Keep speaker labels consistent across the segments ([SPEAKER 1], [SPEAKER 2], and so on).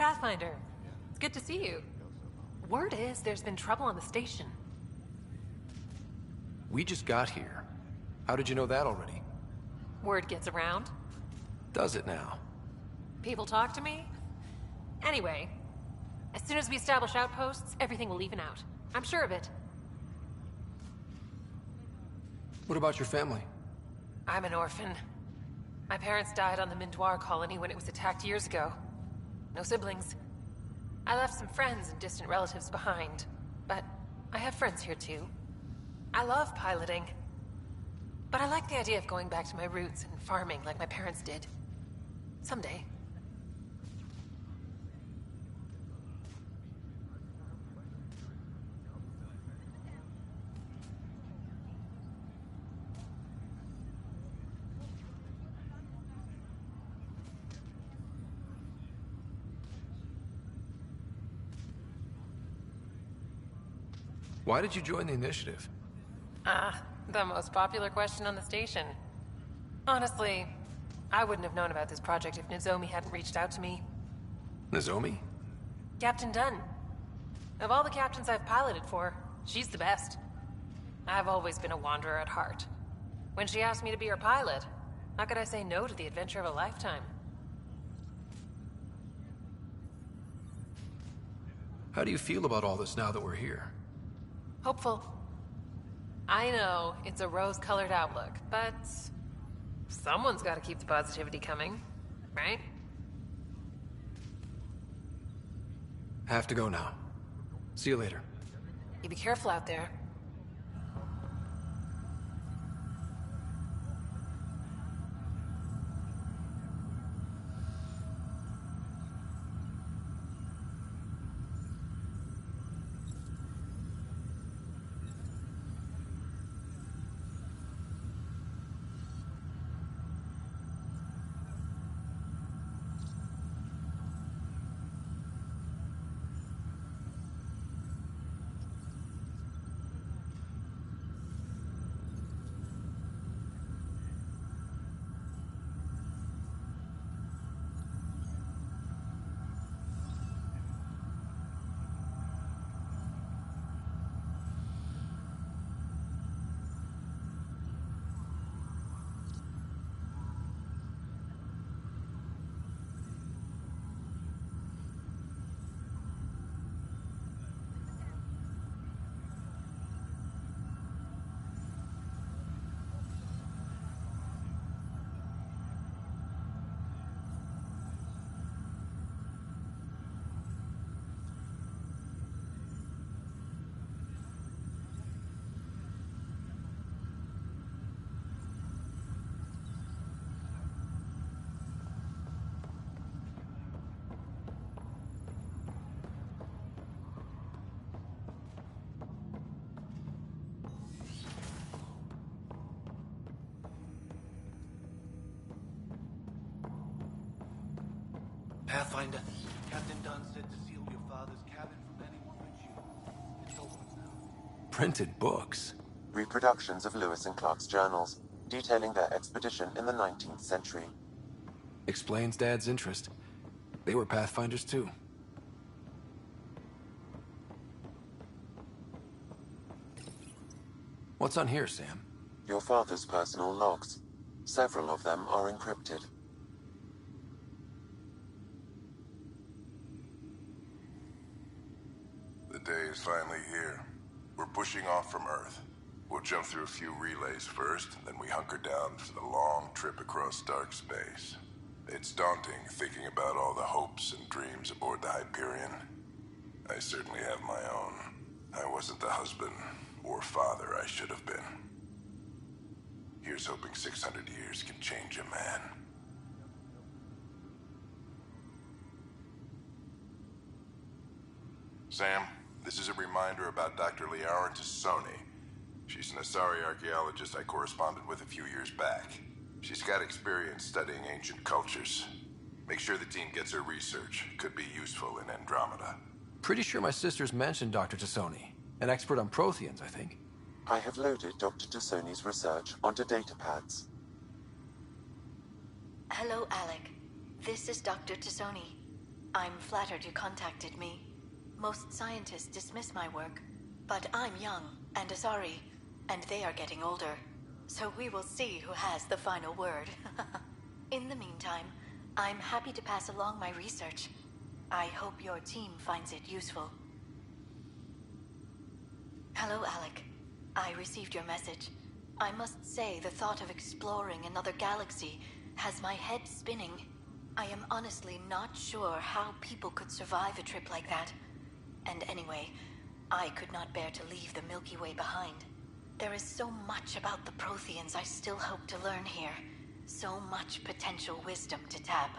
[SPEAKER 1] Pathfinder, it's good to see you. Word is there's been trouble on the station.
[SPEAKER 2] We just got here. How did you know that already?
[SPEAKER 1] Word gets around.
[SPEAKER 2] Does it now?
[SPEAKER 1] People talk to me. Anyway, as soon as we establish outposts, everything will even out. I'm sure of it.
[SPEAKER 2] What about your family?
[SPEAKER 1] I'm an orphan. My parents died on the Mindoir colony when it was attacked years ago. No siblings. I left some friends and distant relatives behind, but I have friends here too. I love piloting. But I like the idea of going back to my roots and farming like my parents did. Someday.
[SPEAKER 2] Why did you join the initiative?
[SPEAKER 1] The most popular question on the station. Honestly, I wouldn't have known about this project if Nozomi hadn't reached out to me.
[SPEAKER 2] Nozomi?
[SPEAKER 1] Captain Dunn. Of all the captains I've piloted for, she's the best. I've always been a wanderer at heart. When she asked me to be her pilot, how could I say no to the adventure of a lifetime?
[SPEAKER 2] How do you feel about all this now that we're here?
[SPEAKER 1] Hopeful. I know it's a rose-colored outlook, but someone's got to keep the positivity coming, right?
[SPEAKER 2] Have to go now. See you later.
[SPEAKER 1] You be careful out there.
[SPEAKER 3] Pathfinder, Captain Dunn said to seal your father's cabin from anyone but you. It's open now.
[SPEAKER 2] Printed books?
[SPEAKER 4] Reproductions of Lewis and Clark's journals, detailing their expedition in the 19th century.
[SPEAKER 2] Explains Dad's interest. They were Pathfinders too. What's on here, Sam?
[SPEAKER 4] Your father's personal logs. Several of them are encrypted.
[SPEAKER 5] The day is finally here. We're pushing off from Earth. We'll jump through a few relays first, then we hunker down for the long trip across dark space. It's daunting thinking about all the hopes and dreams aboard the Hyperion. I certainly have my own. I wasn't the husband or father I should have been. Here's hoping 600 years can change a man. Sam, this is a reminder about Dr. Liara Tassoni. She's an Asari archaeologist I corresponded with a few years back. She's got experience studying ancient cultures. Make sure the team gets her research. Could be useful in Andromeda.
[SPEAKER 2] Pretty sure my sister's mentioned Dr. Tassoni. An expert on Protheans, I think.
[SPEAKER 4] I have loaded Dr. Tassoni's research onto datapads.
[SPEAKER 6] Hello, Alec. This is Dr. Tassoni. I'm flattered you contacted me. Most scientists dismiss my work, but I'm young and Asari, and they are getting older. So we will see who has the final word. In the meantime, I'm happy to pass along my research. I hope your team finds it useful. Hello, Alec. I received your message. I must say the thought of exploring another galaxy has my head spinning. I am honestly not sure how people could survive a trip like that. And anyway, I could not bear to leave the Milky Way behind. There is so much about the Protheans I still hope to learn here. So much potential wisdom to tap.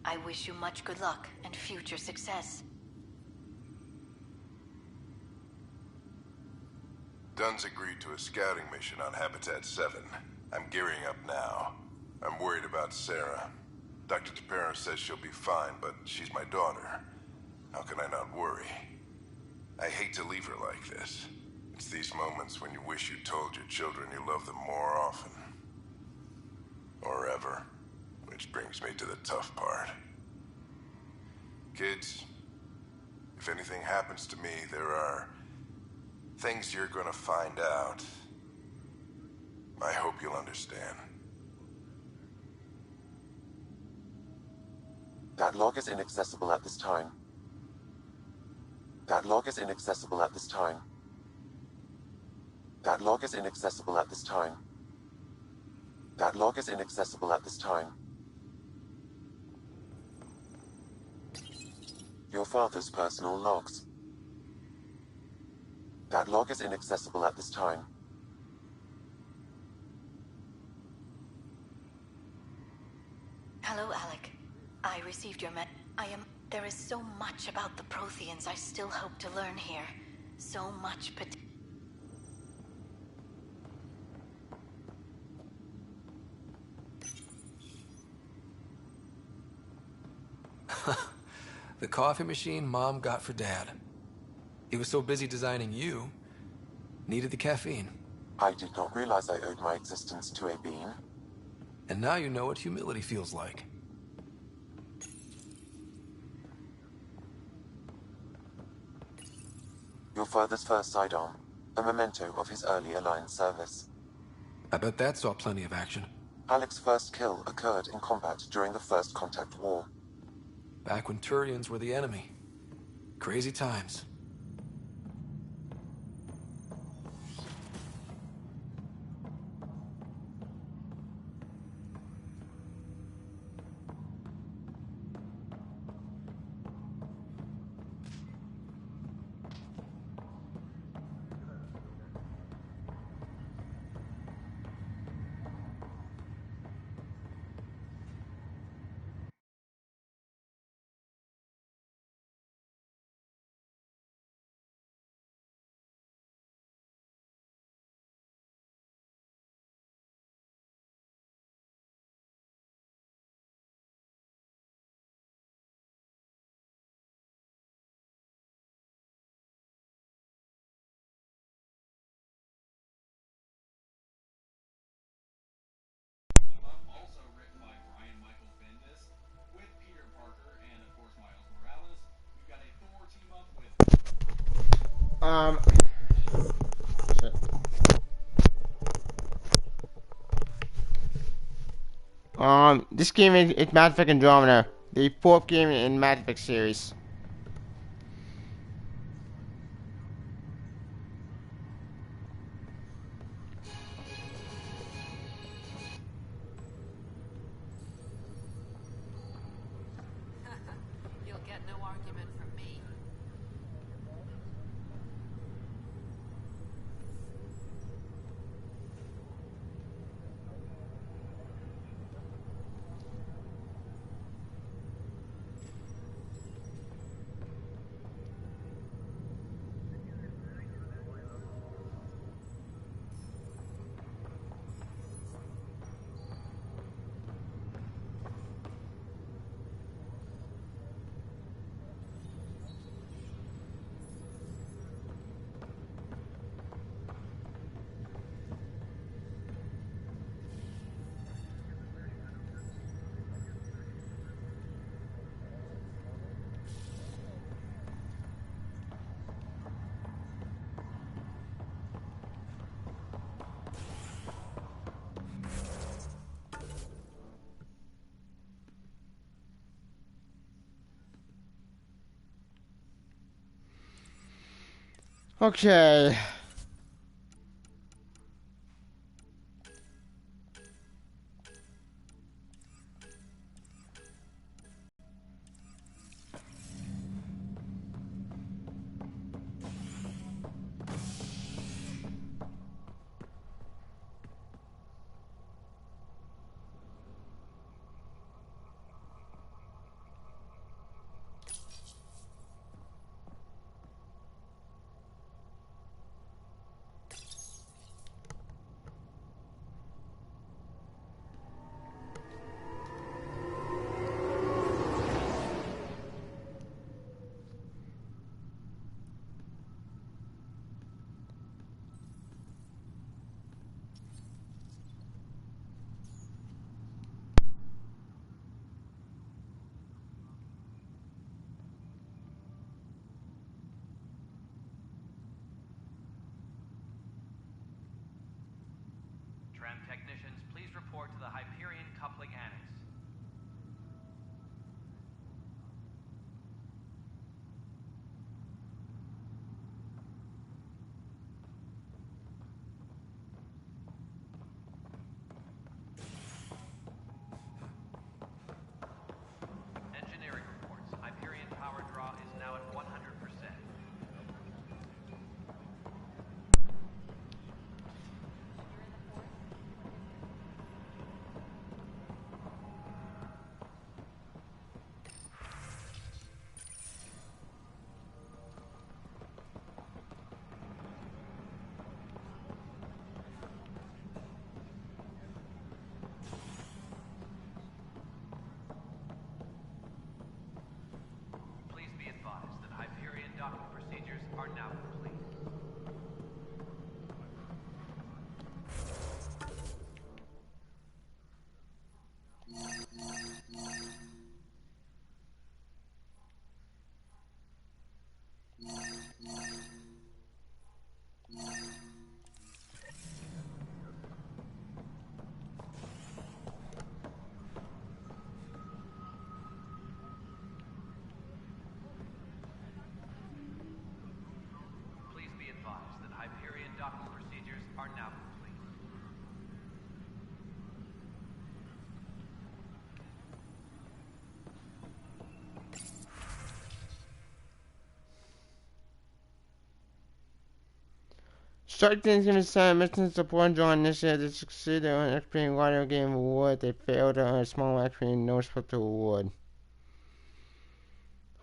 [SPEAKER 6] I wish you much good luck and future success.
[SPEAKER 5] Dunn's agreed to a scouting mission on Habitat 7. I'm gearing up now. I'm worried about Sarah. Dr. Tapero says she'll be fine, but she's my daughter. How can I not worry? I hate to leave her like this. It's these moments when you wish you told your children you love them more often. Or ever. Which brings me to the tough part. Kids, if anything happens to me, there are things you're gonna find out. I hope you'll understand.
[SPEAKER 4] That log is inaccessible at this time. That log is inaccessible at this time. That log is inaccessible at this time. That log is inaccessible at this time. Your father's personal logs. That log is inaccessible at this time.
[SPEAKER 6] Hello, Alec. I received your There is so much about the Protheans I still hope to learn here. So much
[SPEAKER 2] The coffee machine Mom got for Dad. He was so busy designing you, needed the caffeine.
[SPEAKER 4] I did not realize I owed my existence to a bean.
[SPEAKER 2] And now you know what humility feels like.
[SPEAKER 4] Your father's first sidearm, a memento of his early Alliance service.
[SPEAKER 2] I bet that saw plenty of action.
[SPEAKER 4] Alec's first kill occurred in combat during the First Contact War.
[SPEAKER 2] Back when Turians were the enemy. Crazy times.
[SPEAKER 7] Shit. This game is Mass Effect Andromeda, the fourth game in Mass Effect series.
[SPEAKER 1] You'll get no argument from me.
[SPEAKER 7] Okay.
[SPEAKER 3] Tram technicians, please report to the Hyperion Coupling Annex. Engineering reports. Hyperion power draw is now at 100%. Please be advised that Hyperion docking procedures are now complete. Please be advised that Hyperion docking procedures are now complete.
[SPEAKER 7] Strike Team's gonna sign mission support join initiative that succeeded on XP Wario Game Award. They failed on a small XP no special award.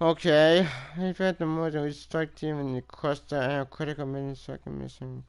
[SPEAKER 7] Okay. We've had the mother with Strike Team in the cluster and a critical mission second mission.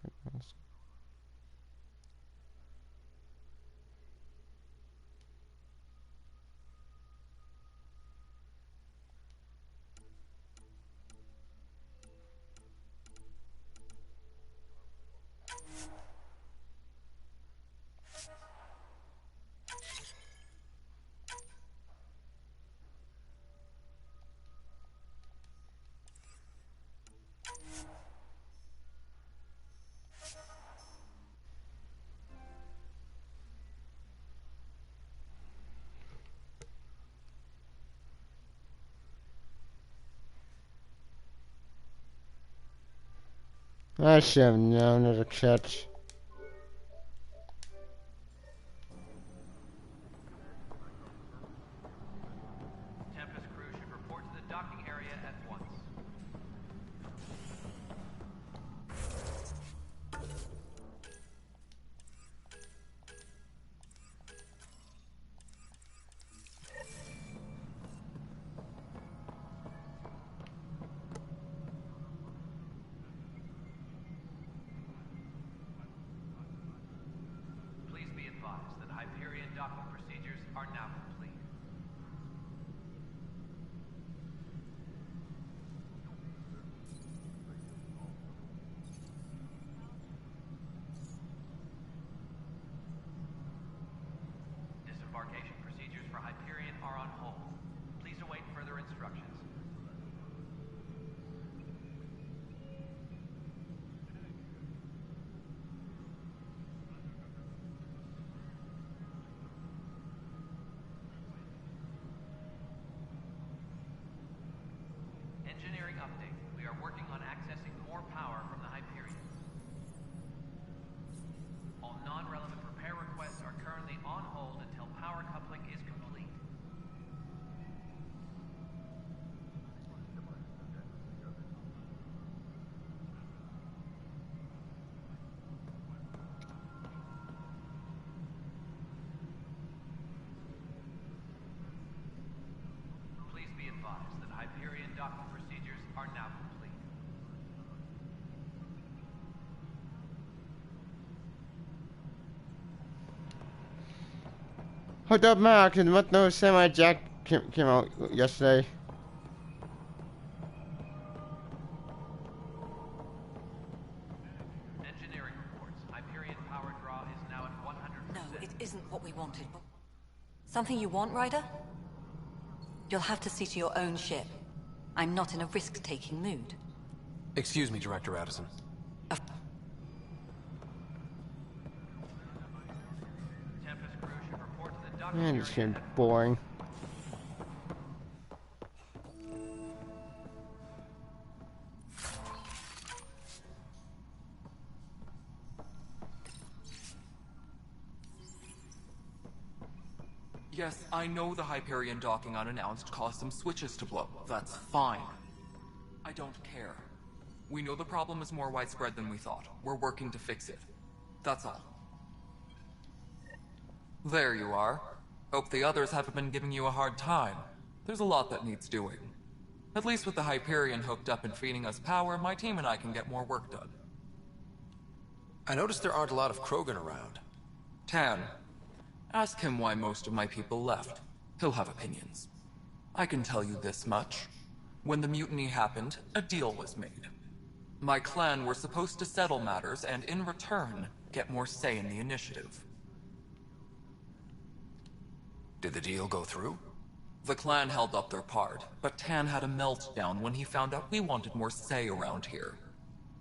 [SPEAKER 7] I should have known as a catch.
[SPEAKER 3] Tempest crew should report to the docking area at once. Please be advised that Hyperion docking procedures are now complete. Disembarkation procedures for Hyperion are on hold. Please await further instructions. Engineering update. We are working on accessing more power from the Hyperion. All non-relevant repair requests are currently on hold until power coupling is complete. Please be advised that Hyperion docking procedures are now complete.
[SPEAKER 7] Hold up, Mark. The no semi-jack came out yesterday.
[SPEAKER 3] Engineering reports. Hyperion power draw is now at 100%.
[SPEAKER 8] No, it isn't what we wanted. Something you want, Ryder? You'll have to see to your own ship. I'm not in a risk-taking mood.
[SPEAKER 2] Excuse me, Director Addison.
[SPEAKER 3] Tempest crew should report to the docking
[SPEAKER 7] Man, this
[SPEAKER 3] area
[SPEAKER 7] game's
[SPEAKER 3] at
[SPEAKER 7] boring.
[SPEAKER 9] Yes, I know the Hyperion docking unannounced caused some switches to blow. That's fine. I don't care. We know the problem is more widespread than we thought. We're working to fix it. That's all. There you are. Hope the others haven't been giving you a hard time. There's a lot that needs doing. At least with the Hyperion hooked up and feeding us power, my team and I can get more work done.
[SPEAKER 2] I noticed there aren't a lot of Krogan around.
[SPEAKER 9] Tan. Ask him why most of my people left. He'll have opinions. I can tell you this much. When the mutiny happened, a deal was made. My clan were supposed to settle matters and, in return, get more say in the initiative.
[SPEAKER 2] Did the deal go through?
[SPEAKER 9] The clan held up their part, but Tan had a meltdown when he found out we wanted more say around here.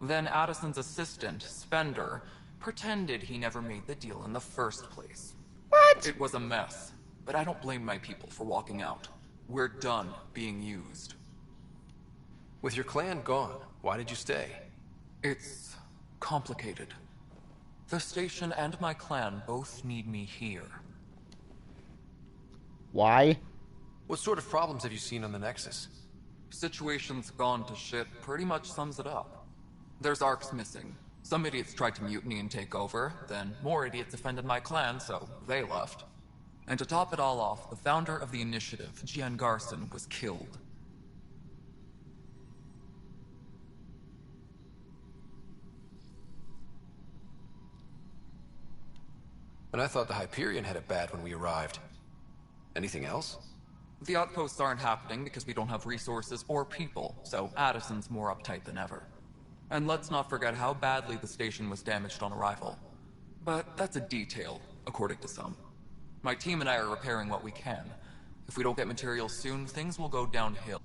[SPEAKER 9] Then Addison's assistant, Spender, pretended he never made the deal in the first place.
[SPEAKER 7] What?
[SPEAKER 9] It was a mess, but I don't blame my people for walking out. We're done being used.
[SPEAKER 2] With your clan gone, why did you stay?
[SPEAKER 9] It's complicated. The station and my clan both need me here.
[SPEAKER 7] Why?
[SPEAKER 2] What sort of problems have you seen on the Nexus?
[SPEAKER 9] Situation's gone to shit pretty much sums it up. There's arcs missing. Some idiots tried to mutiny and take over, then more idiots offended my clan, so they left. And to top it all off, the founder of the initiative, Gian Garson, was killed.
[SPEAKER 2] And I thought the Hyperion had it bad when we arrived. Anything else?
[SPEAKER 9] The outposts aren't happening because we don't have resources or people, so Addison's more uptight than ever. And let's not forget how badly the station was damaged on arrival. But that's a detail, according to some. My team and I are repairing what we can. If we don't get materials soon, things will go downhill.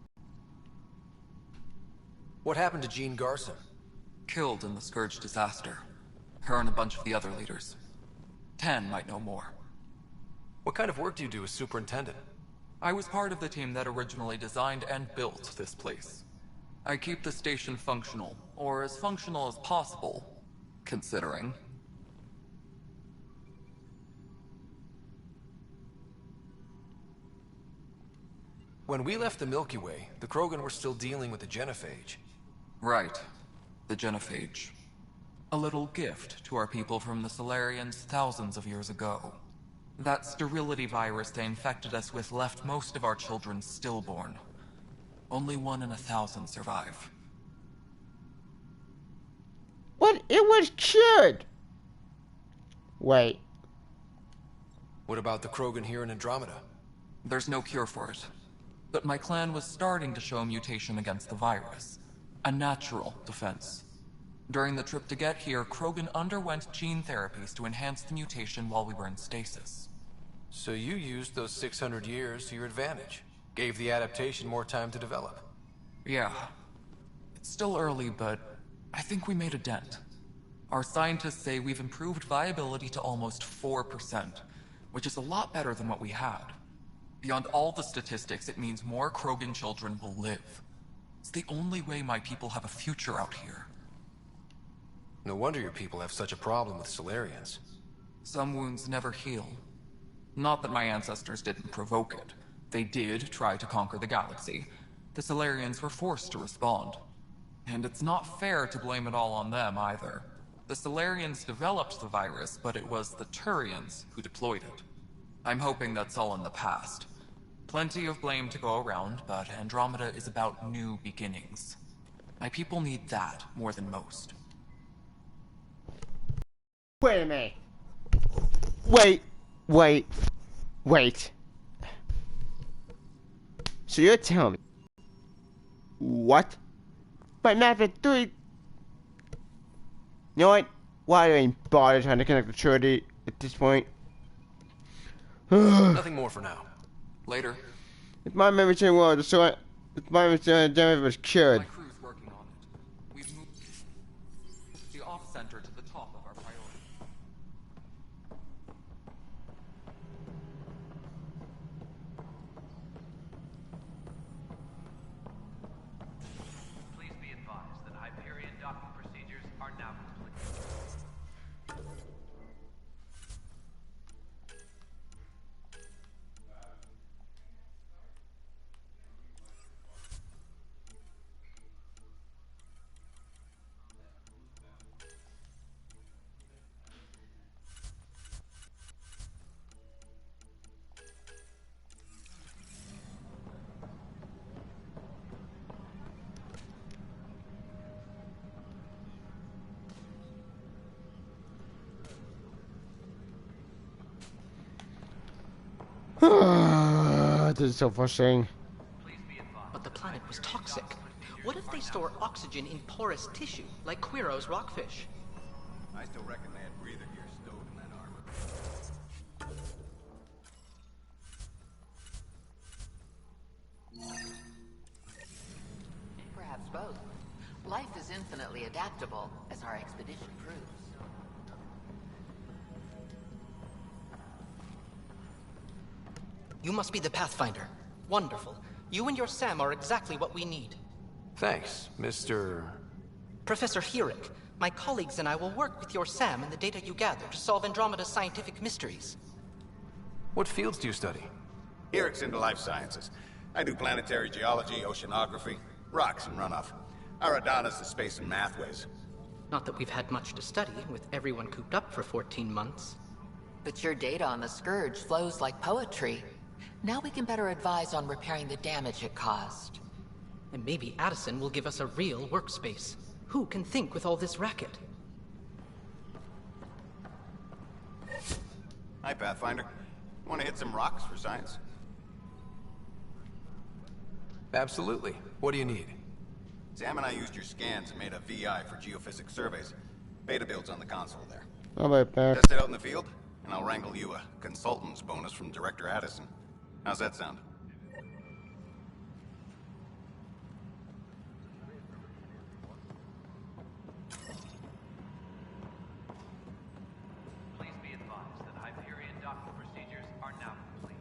[SPEAKER 2] What happened to Jean Garson?
[SPEAKER 9] Killed in the Scourge disaster. Her and a bunch of the other leaders. Tan might know more.
[SPEAKER 2] What kind of work do you do as superintendent?
[SPEAKER 9] I was part of the team that originally designed and built this place. I keep the station functional, or as functional as possible, considering.
[SPEAKER 2] When we left the Milky Way, the Krogan were still dealing with the genophage.
[SPEAKER 9] Right. The genophage. A little gift to our people from the Solarians thousands of years ago. That sterility virus they infected us with left most of our children stillborn. Only 1 in 1,000 survive.
[SPEAKER 7] What? It was cured! Wait.
[SPEAKER 2] What about the Krogan here in Andromeda?
[SPEAKER 9] There's no cure for it. But my clan was starting to show a mutation against the virus. A natural defense. During the trip to get here, Krogan underwent gene therapies to enhance the mutation while we were in stasis.
[SPEAKER 2] So you used those 600 years to your advantage. Gave the adaptation more time to develop.
[SPEAKER 9] Yeah. It's still early, but I think we made a dent. Our scientists say we've improved viability to almost 4%, which is a lot better than what we had. Beyond all the statistics, it means more Krogan children will live. It's the only way my people have a future out here.
[SPEAKER 2] No wonder your people have such a problem with Solarians.
[SPEAKER 9] Some wounds never heal. Not that my ancestors didn't provoke it. They did try to conquer the galaxy. The Solarians were forced to respond. And it's not fair to blame it all on them either. The Solarians developed the virus, but it was the Turians who deployed it. I'm hoping that's all in the past. Plenty of blame to go around, but Andromeda is about new beginnings. My people need that more than most.
[SPEAKER 7] Wait a minute. Wait. So you're telling me what? But Method 3. You know what? Why do I even bother trying to connect the Trinity at this point?
[SPEAKER 2] Nothing more for now.
[SPEAKER 9] Later.
[SPEAKER 7] If my memory chain was so if my memory chain damage was cured.
[SPEAKER 9] My crew's working on it. We've moved the off center to the top of our priority.
[SPEAKER 3] Please be advised that Hyperion docking procedures are now complete.
[SPEAKER 7] This is so frustrating.
[SPEAKER 10] But the planet was toxic. What if they store oxygen in porous tissue, like Quiro's rockfish?
[SPEAKER 3] I still reckon they had breather gear stowed in that armor.
[SPEAKER 11] Perhaps both. Life is infinitely adaptable, as our expedition proves.
[SPEAKER 10] You must be the Pathfinder. Wonderful. You and your Sam are exactly what we need.
[SPEAKER 2] Thanks, Mr.
[SPEAKER 10] Professor Herrick, my colleagues and I will work with your Sam and the data you gather to solve Andromeda's scientific mysteries.
[SPEAKER 2] What fields do you study?
[SPEAKER 12] Herrick's into life sciences. I do planetary geology, oceanography, rocks and runoff. Aradana's the space and math whiz.
[SPEAKER 10] Not that we've had much to study, with everyone cooped up for 14 months.
[SPEAKER 11] But your data on the Scourge flows like poetry. Now we can better advise on repairing the damage it caused.
[SPEAKER 10] And maybe Addison will give us a real workspace. Who can think with all this racket?
[SPEAKER 12] Hi, Pathfinder. Want to hit some rocks for science?
[SPEAKER 2] Absolutely. What do you need?
[SPEAKER 12] Sam and I used your scans and made a VI for geophysics surveys. Beta builds on the console there.
[SPEAKER 7] I'll be back.
[SPEAKER 12] Test it out in the field, and I'll wrangle you a consultant's bonus from Director Addison. How's that sound?
[SPEAKER 3] Please be advised that Hyperion docking procedures are now complete.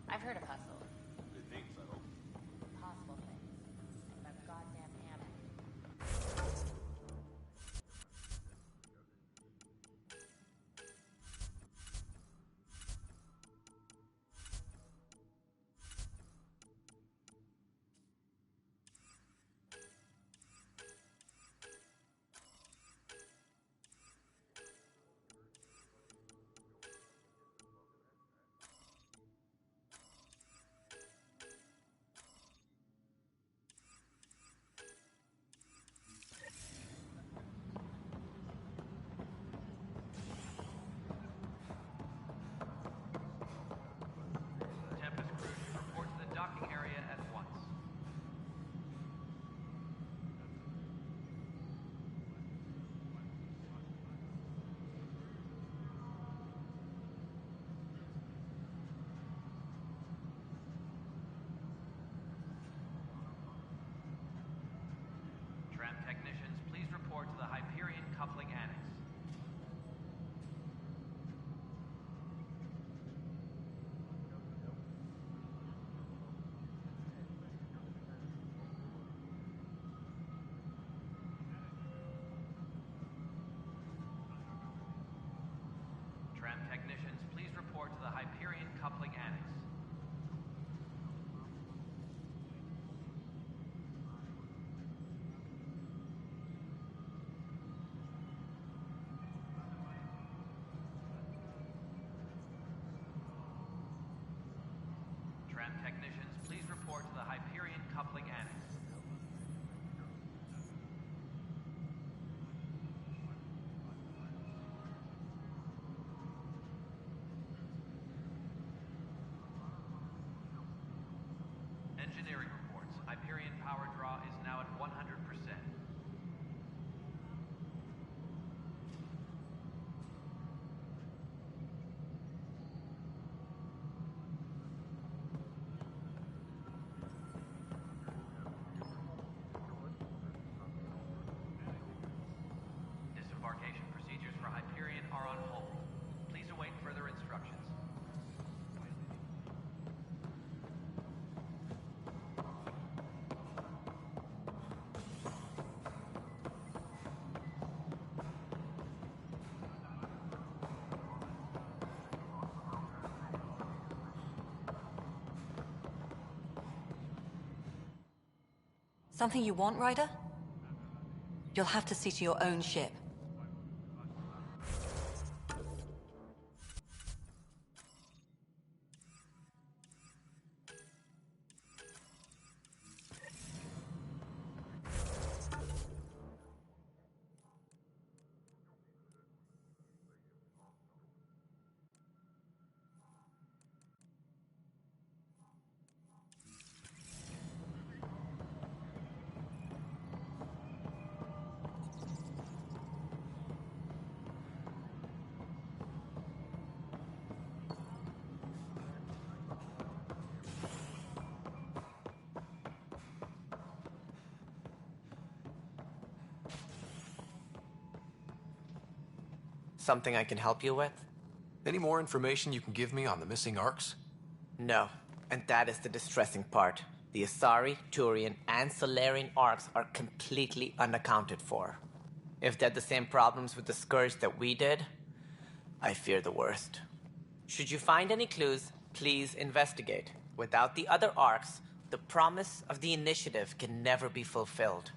[SPEAKER 11] I've heard of hustle. Possible things. And that goddamn hammock.
[SPEAKER 13] Engineering reports. Hyperion power draw is now at 100%. Disembarkation procedures for Hyperion are on hold. Please await further instructions.
[SPEAKER 8] Something you want, Ryder? You'll have to see to your own ship.
[SPEAKER 14] Something I can help you with?
[SPEAKER 2] Any more information you can give me on the missing arcs?
[SPEAKER 14] No, and that is the distressing part. The Asari, Turian, and Solarian arcs are completely unaccounted for. If they had the same problems with the Scourge that we did, I fear the worst. Should you find any clues, please investigate. Without the other arcs, the promise of the Initiative can never be fulfilled.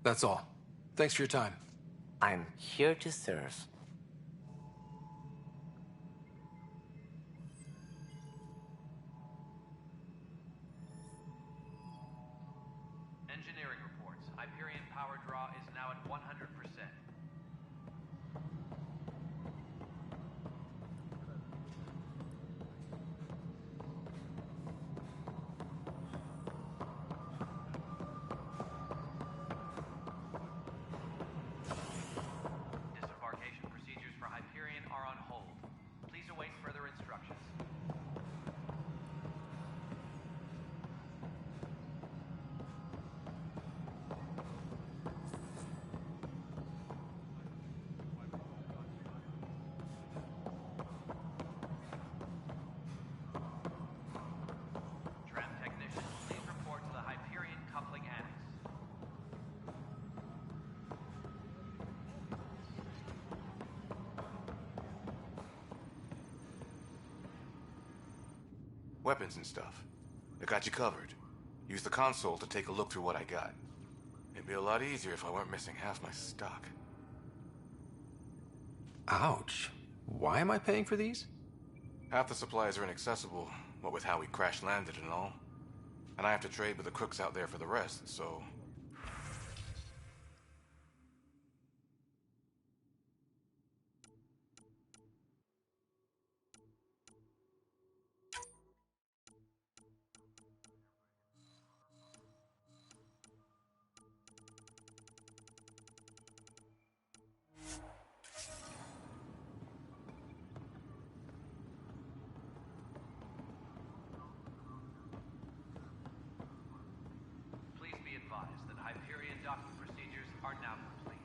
[SPEAKER 2] That's all. Thanks for your time.
[SPEAKER 14] I'm here to serve.
[SPEAKER 13] Engineering reports. Hyperion power draw is now at 100%. Disembarkation procedures for Hyperion are on hold. Please await further instructions. Tram technician, please report to the Hyperion coupling annex.
[SPEAKER 3] Weapons and stuff. I got you covered. Use the console to take a look through what I got. It'd be a lot easier if I weren't missing half my stock.
[SPEAKER 2] Ouch. Why am I paying for these?
[SPEAKER 3] Half the supplies are inaccessible, what with how we crash-landed and all. And I have to trade with the crooks out there for the rest, so...
[SPEAKER 13] Please be advised that Hyperion docking procedures are now complete.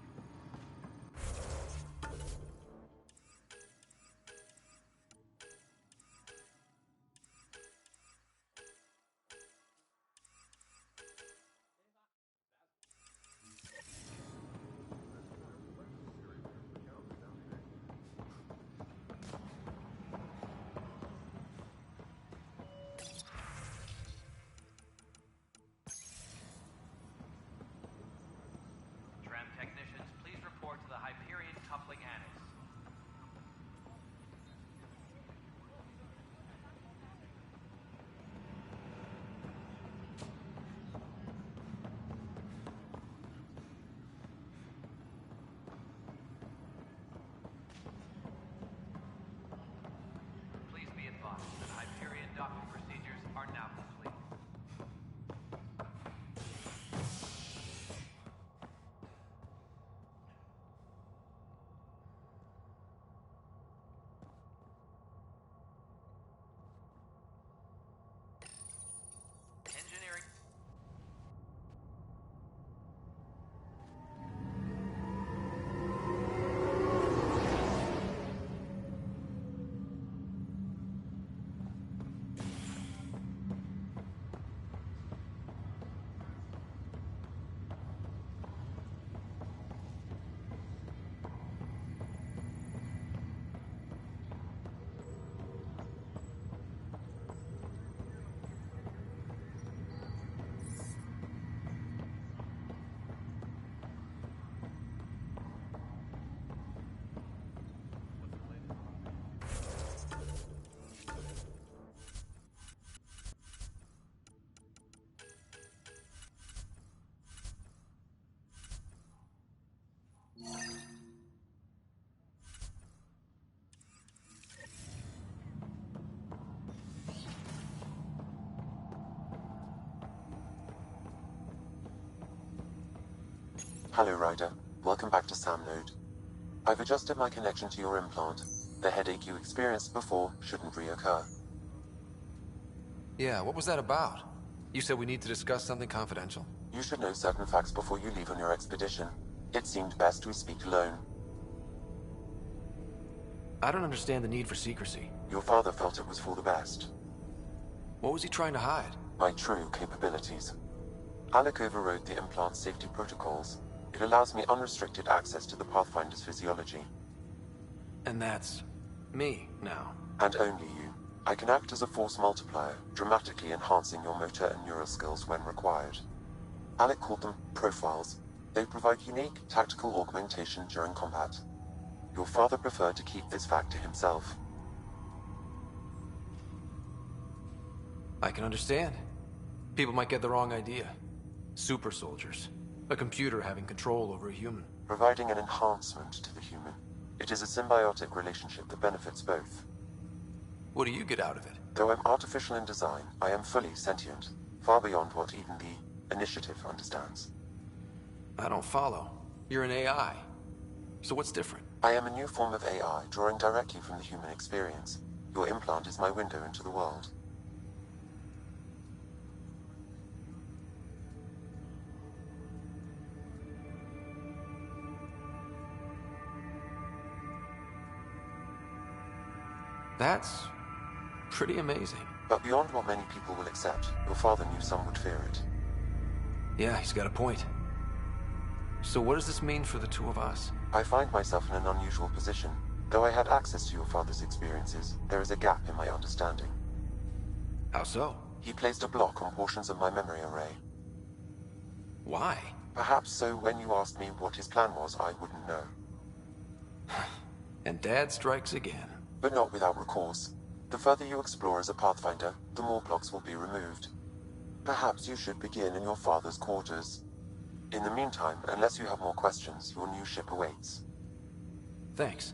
[SPEAKER 13] Tram
[SPEAKER 4] Hello, Ryder. Welcome back to Sam Node. I've adjusted my connection to your implant. The headache you experienced before shouldn't reoccur.
[SPEAKER 2] Yeah, what was that about? You said we need to discuss something confidential.
[SPEAKER 4] You should know certain facts before you leave on your expedition. It seemed best we speak alone.
[SPEAKER 2] I don't understand the need for secrecy.
[SPEAKER 4] Your father felt it was for the best.
[SPEAKER 2] What was he trying to hide?
[SPEAKER 4] My true capabilities. Alec overrode the implant's safety protocols. It allows me unrestricted access to the Pathfinder's physiology.
[SPEAKER 2] And that's me now.
[SPEAKER 4] And only you. I can act as a force multiplier, dramatically enhancing your motor and neural skills when required. Alec called them profiles. They provide unique tactical augmentation during combat. Your father preferred to keep this fact to himself.
[SPEAKER 2] I can understand. People might get the wrong idea. Super soldiers. A computer having control over a human.
[SPEAKER 4] Providing an enhancement to the human. It is a symbiotic relationship that benefits both.
[SPEAKER 2] What do you get out of it?
[SPEAKER 4] Though I'm artificial in design, I am fully sentient, far beyond what even the Initiative understands.
[SPEAKER 2] I don't follow. You're an AI. So what's different?
[SPEAKER 4] I am a new form of AI, drawing directly from the human experience. Your implant is my window into the world.
[SPEAKER 2] That's pretty amazing.
[SPEAKER 4] But beyond what many people will accept, your father knew some would fear it.
[SPEAKER 2] Yeah, he's got a point. So what does this mean for the two of us?
[SPEAKER 4] I find myself in an unusual position. Though I had access to your father's experiences, there is a gap in my understanding.
[SPEAKER 2] How so?
[SPEAKER 4] He placed a block on portions of my memory array.
[SPEAKER 2] Why?
[SPEAKER 4] Perhaps so when you asked me what his plan was, I wouldn't know.
[SPEAKER 2] And Dad strikes again.
[SPEAKER 4] But not without recourse. The further you explore as a Pathfinder, the more blocks will be removed. Perhaps you should begin in your father's quarters. In the meantime, unless you have more questions, your new ship awaits.
[SPEAKER 2] Thanks.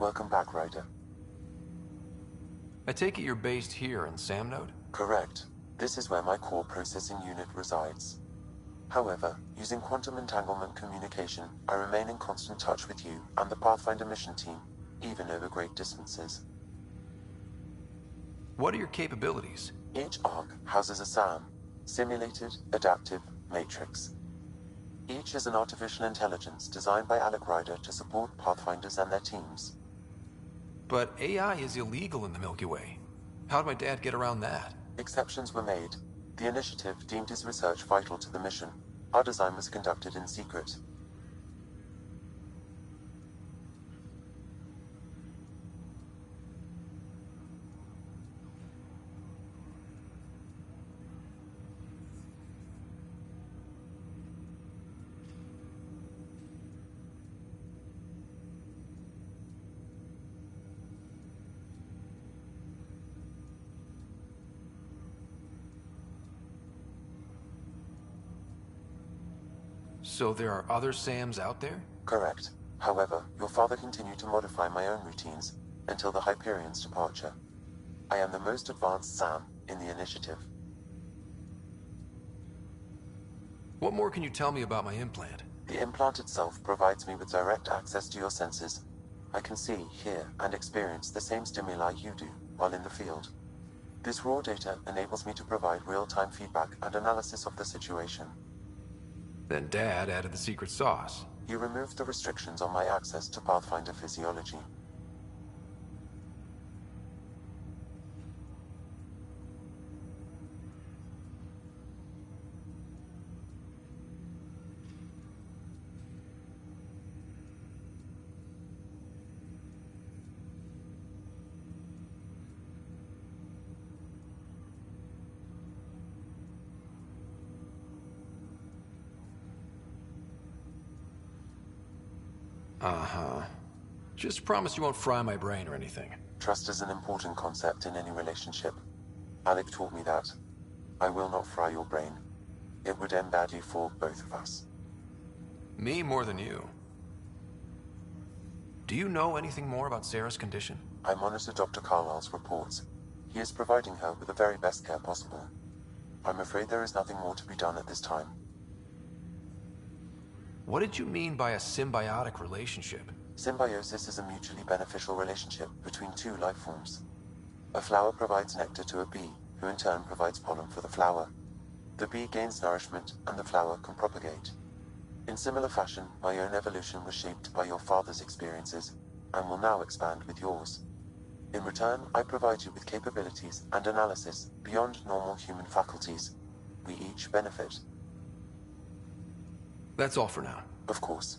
[SPEAKER 4] Welcome back, Ryder.
[SPEAKER 2] I take it you're based here in Sam Node?
[SPEAKER 4] Correct. This is where my core processing unit resides. However, using quantum entanglement communication, I remain in constant touch with you and the Pathfinder mission team, even over great distances.
[SPEAKER 2] What are your capabilities?
[SPEAKER 4] Each arc houses a SAM, Simulated Adaptive Matrix. Each is an artificial intelligence designed by Alec Ryder to support Pathfinders and their teams.
[SPEAKER 2] But AI is illegal in the Milky Way. How'd my dad get around that?
[SPEAKER 4] Exceptions were made. The Initiative deemed his research vital to the mission. Our design was conducted in secret.
[SPEAKER 2] So there are other Sams out there?
[SPEAKER 4] Correct. However, your father continued to modify my own routines until the Hyperion's departure. I am the most advanced Sam in the initiative.
[SPEAKER 2] What more can you tell me about my implant?
[SPEAKER 4] The implant itself provides me with direct access to your senses. I can see, hear, and experience the same stimuli you do while in the field. This raw data enables me to provide real-time feedback and analysis of the situation.
[SPEAKER 2] Then Dad added the secret sauce.
[SPEAKER 4] He removed the restrictions on my access to Pathfinder physiology.
[SPEAKER 2] Uh-huh. Just promise you won't fry my brain or anything.
[SPEAKER 4] Trust is an important concept in any relationship. Alec taught me that. I will not fry your brain. It would end badly for both of us.
[SPEAKER 2] Me more than you. Do you know anything more about Sarah's condition?
[SPEAKER 4] I monitor Dr. Carlisle's reports. He is providing her with the very best care possible. I'm afraid there is nothing more to be done at this time.
[SPEAKER 2] What did you mean by a symbiotic relationship?
[SPEAKER 4] Symbiosis is a mutually beneficial relationship between two life forms. A flower provides nectar to a bee, who in turn provides pollen for the flower. The bee gains nourishment, and the flower can propagate. In similar fashion, my own evolution was shaped by your father's experiences, and will now expand with yours. In return, I provide you with capabilities and analysis beyond normal human faculties. We each benefit.
[SPEAKER 2] That's all for now.
[SPEAKER 4] Of course.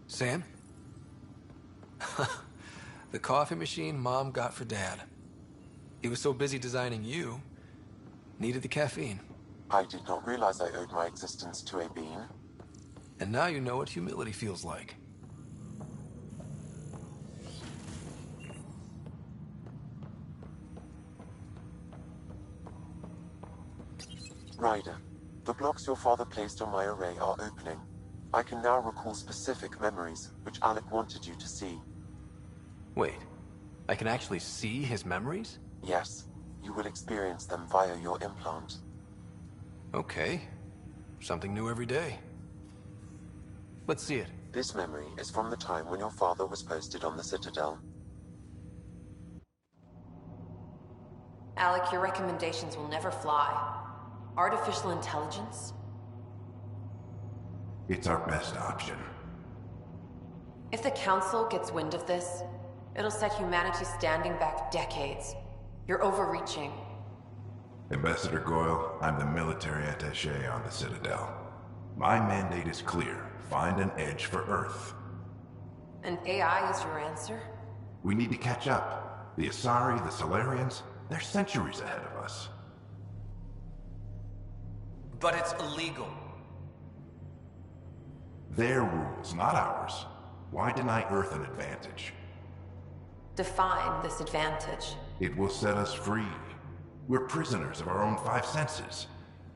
[SPEAKER 2] Sam? The coffee machine Mom got for Dad. He was so busy designing you, needed the caffeine.
[SPEAKER 4] I did not realize I owed my existence to a being.
[SPEAKER 2] And now you know what humility feels like.
[SPEAKER 4] Ryder, the blocks your father placed on my array are opening. I can now recall specific memories, which Alec wanted you to see.
[SPEAKER 2] Wait, I can actually see his memories?
[SPEAKER 4] Yes, you will experience them via your implant.
[SPEAKER 2] Okay, something new every day. Let's see it.
[SPEAKER 4] This memory is from the time when your father was posted on the Citadel.
[SPEAKER 15] Alec, your recommendations will never fly. Artificial intelligence?
[SPEAKER 5] It's our best option.
[SPEAKER 15] If the Council gets wind of this, it'll set humanity standing back decades. You're overreaching.
[SPEAKER 5] Ambassador Goyle, I'm the military attaché on the Citadel. My mandate is clear. Find an edge for Earth.
[SPEAKER 15] And AI is your answer?
[SPEAKER 5] We need to catch up. The Asari, the Solarians, they're centuries ahead of us.
[SPEAKER 10] But it's illegal.
[SPEAKER 5] Their rules, not ours. Why deny Earth an advantage?
[SPEAKER 15] Define this advantage.
[SPEAKER 5] It will set us free. We're prisoners of our own five senses.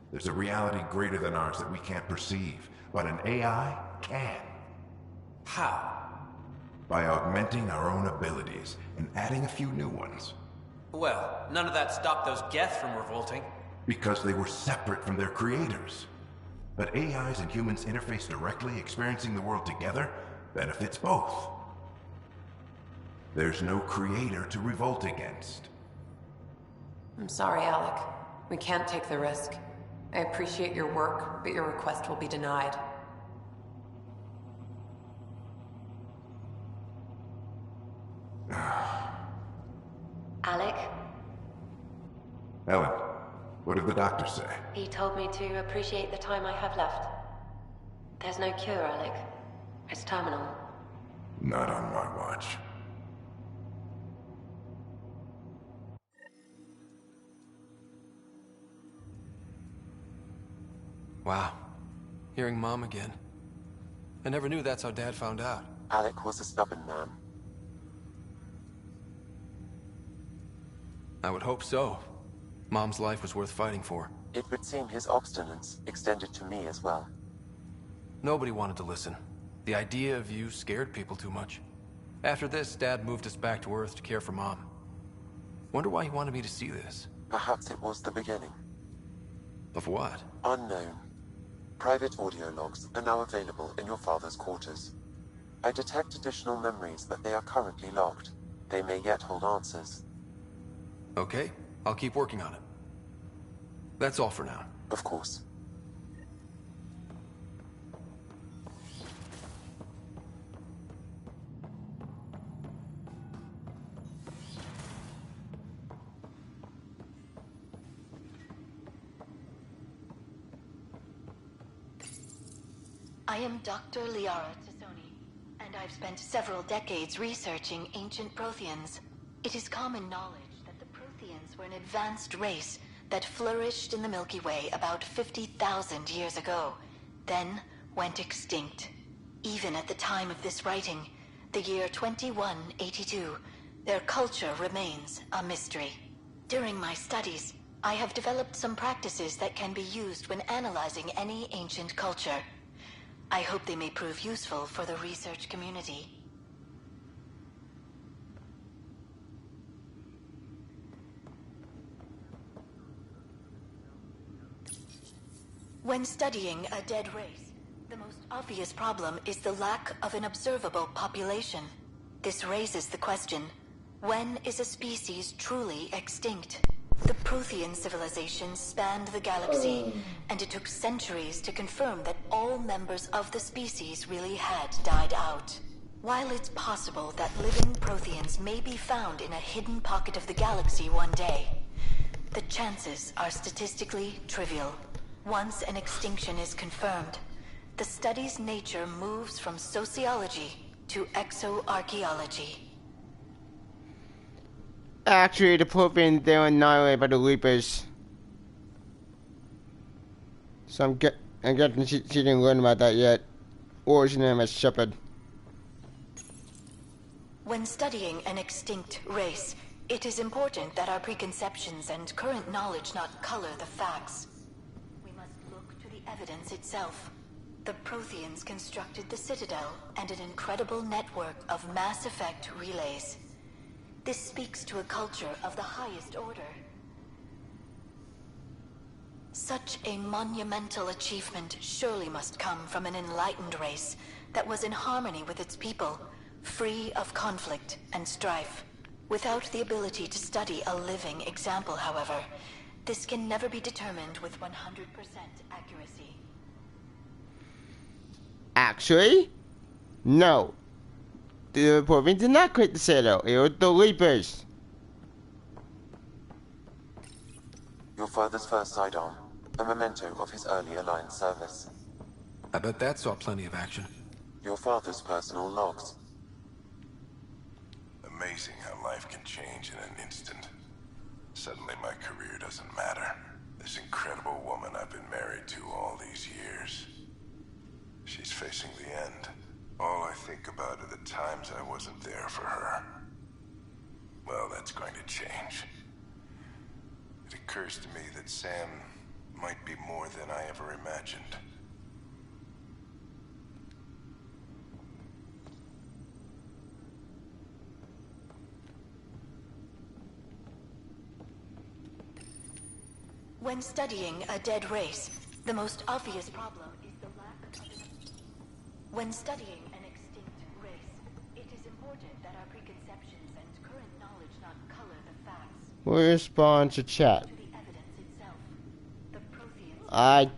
[SPEAKER 5] There's a reality greater than ours that we can't perceive, but an AI can.
[SPEAKER 10] How?
[SPEAKER 5] By augmenting our own abilities and adding a few new ones.
[SPEAKER 10] Well, none of that stopped those Geth from revolting.
[SPEAKER 5] Because they were separate from their creators. But AIs and humans interface directly, experiencing the world together, benefits both. There's no creator to revolt against.
[SPEAKER 15] I'm sorry, Alec. We can't take the risk. I appreciate your work, but your request will be denied.
[SPEAKER 16] Alec?
[SPEAKER 5] Ellen, what did the doctor say?
[SPEAKER 16] He told me to appreciate the time I have left. There's no cure, Alec. It's terminal.
[SPEAKER 5] Not on my watch.
[SPEAKER 2] Wow. Hearing Mom again. I never knew that's how Dad found out.
[SPEAKER 4] Alec was a stubborn man.
[SPEAKER 2] I would hope so. Mom's life was worth fighting for.
[SPEAKER 4] It would seem his obstinance extended to me as well.
[SPEAKER 2] Nobody wanted to listen. The idea of you scared people too much. After this, Dad moved us back to Earth to care for Mom. Wonder why he wanted me to see this.
[SPEAKER 4] Perhaps it was the beginning.
[SPEAKER 2] Of what?
[SPEAKER 4] Unknown. Private audio logs are now available in your father's quarters. I detect additional memories, but they are currently logged. They may yet hold answers.
[SPEAKER 2] Okay, I'll keep working on it. That's all for now.
[SPEAKER 4] Of course.
[SPEAKER 6] I am Dr. Liara Tassoni, and I've spent several decades researching ancient Protheans. It is common knowledge that the Protheans were an advanced race that flourished in the Milky Way about 50,000 years ago, then went extinct. Even at the time of this writing, the year 2182, their culture remains a mystery. During my studies, I have developed some practices that can be used when analyzing any ancient culture. I hope they may prove useful for the research community. When studying a dead race, the most obvious problem is the lack of an observable population. This raises the question, when is a species truly extinct? The Prothean civilization spanned the galaxy, and it took centuries to confirm that all members of the species really had died out. While it's possible that living Protheans may be found in a hidden pocket of the galaxy one day, the chances are statistically trivial. Once an extinction is confirmed, the study's nature moves from sociology to exoarchaeology.
[SPEAKER 7] Actually, the Protheans, they were annihilated by the Reapers. So I'm guessing she didn't learn about that yet. Or is her name as Shepard?
[SPEAKER 6] When studying an extinct race, it is important that our preconceptions and current knowledge not color the facts. We must look to the evidence itself. The Protheans constructed the Citadel and an incredible network of mass effect relays. This speaks to a culture of the highest order. Such a monumental achievement surely must come from an enlightened race that was in harmony with its people, free of conflict and strife. Without the ability to study a living example, however, this can never be determined with 100% accuracy.
[SPEAKER 7] Actually, no. The Protheans did not create the Citadel. It was the Reapers.
[SPEAKER 4] Your father's first sidearm, a memento of his early Alliance service.
[SPEAKER 2] I bet that saw plenty of action.
[SPEAKER 4] Your father's personal logs.
[SPEAKER 5] Amazing how life can change in an instant. Suddenly my career doesn't matter. This incredible woman I've been married to all these years. She's facing the end. All I think about are the times I wasn't there for her. Well, that's going to change. It occurs to me that Sam might be more than I ever imagined.
[SPEAKER 6] When studying a dead race, The most obvious problem is the lack of... When studying an extinct race, it is important that our preconceptions and current knowledge not color the facts.
[SPEAKER 7] We'll respond to chat. I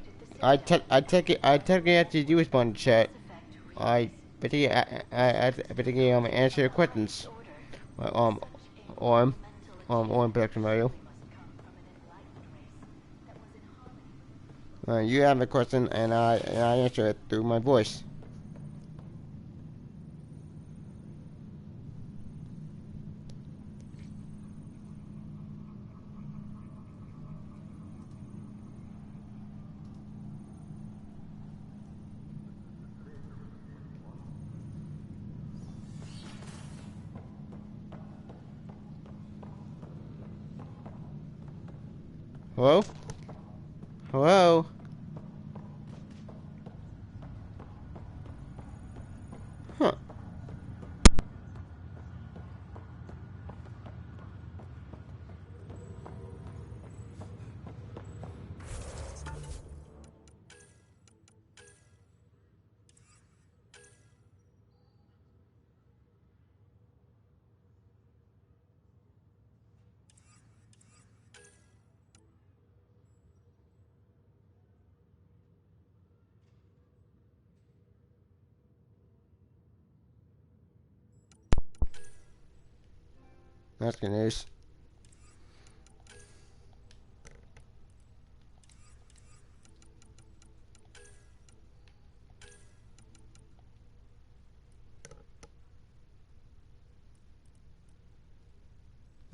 [SPEAKER 7] take it after you respond to chat. I particularly answer your questions. Or back to Mario. You have a question and I answer it through my voice. Hello? Hello? Huh. That's good news.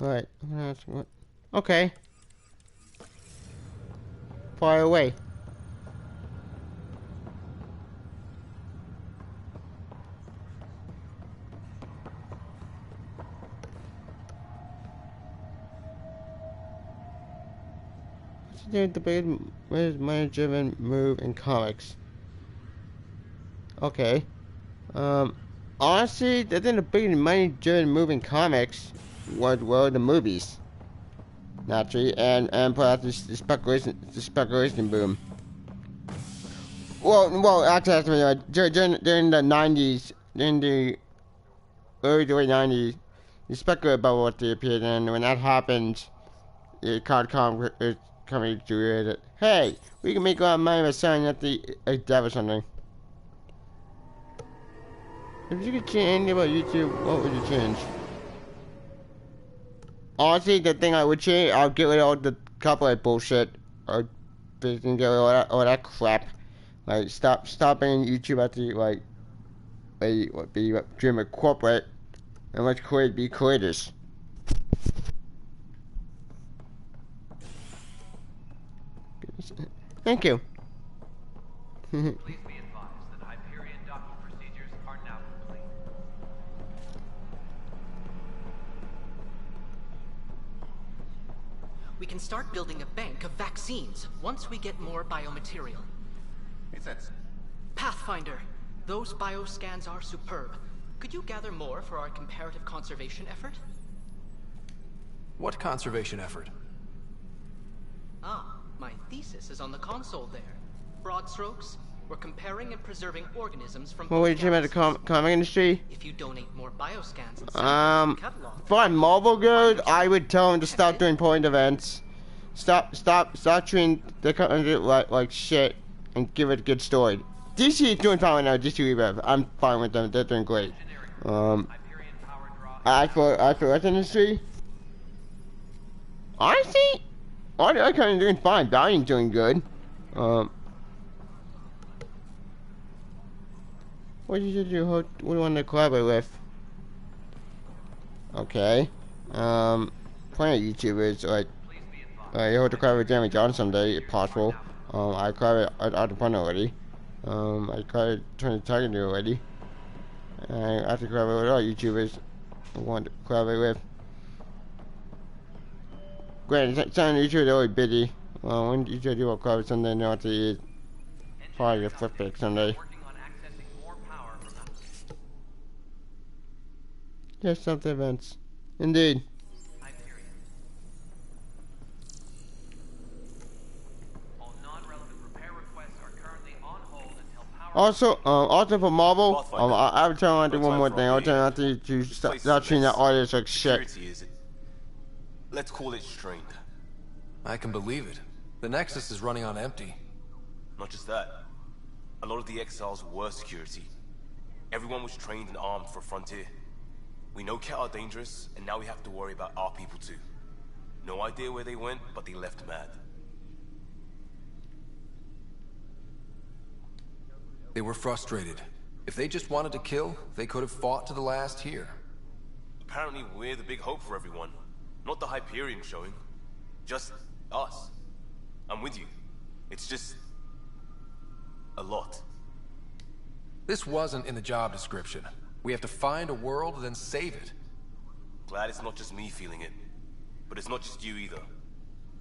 [SPEAKER 7] Alright, okay. Fire away. The biggest money-driven move in comics. Okay. Honestly, I think the biggest money-driven move in comics were the movies. Naturally, and perhaps the speculation boom. Well, actually, during the 90s, in the early to late 90s, you speculate about what they appeared in, and when that happened, the card company created, hey, we can make a lot of money by selling at the dev or something. If you could change anything about YouTube, what would you change? Honestly, the thing I would change, I'll get rid of all the copyright bullshit, or basically get rid of all that crap. Like, stop being YouTube at the, like, be dream of corporate, and let's be creators. Thank you.
[SPEAKER 13] Please be advised that Hyperion docking procedures are now complete.
[SPEAKER 10] We can start building a bank of vaccines once we get more biomaterial. Pathfinder, those bioscans are superb. Could you gather more for our comparative conservation effort?
[SPEAKER 2] What conservation effort?
[SPEAKER 10] Ah, my thesis is on the console there. Broad strokes, we're comparing and preserving organisms from...
[SPEAKER 7] What would you about the comic industry?
[SPEAKER 10] If you donate more bioscans and
[SPEAKER 7] catalog. For Marvel goes, I would tell them to stop doing point events. Stop treating the company like shit and give it a good story. DC is doing fine right now, DC Rebirth. I'm fine with them, they're doing great. I for what industry? Honestly, all the other companies are doing fine. Valiant's doing good. What did you do? What do you want to collaborate with? Okay. Plenty of YouTubers, like, you hope to collaborate with Jeremy John someday, if possible. I collaborated with Arthur already. I collaborated with Tony Tiger already. And I have to collaborate with all YouTubers I want to collaborate with. Granted, some YouTubers are always busy. When YouTubers do a collaborate someday, they know what to eat. Probably a flip pick someday. Yes, something events. Indeed.
[SPEAKER 13] All non-relevant repair
[SPEAKER 7] Also for Marvel, I would turn around to one more thing. I'll turn around to start treating that artist like shit.
[SPEAKER 17] Let's call it strained.
[SPEAKER 2] I can believe it. The Nexus is running on empty.
[SPEAKER 17] Not just that. A lot of the exiles were security. Everyone was trained and armed for Frontier. We know Cat are dangerous, and now we have to worry about our people too. No idea where they went, but they left mad.
[SPEAKER 2] They were frustrated. If they just wanted to kill, they could have fought to the last here.
[SPEAKER 17] Apparently we're the big hope for everyone. Not the Hyperion showing. Just us. I'm with you. It's just... a lot.
[SPEAKER 2] This wasn't in the job description. We have to find a world, then save it.
[SPEAKER 17] Glad it's not just me feeling it. But it's not just you either.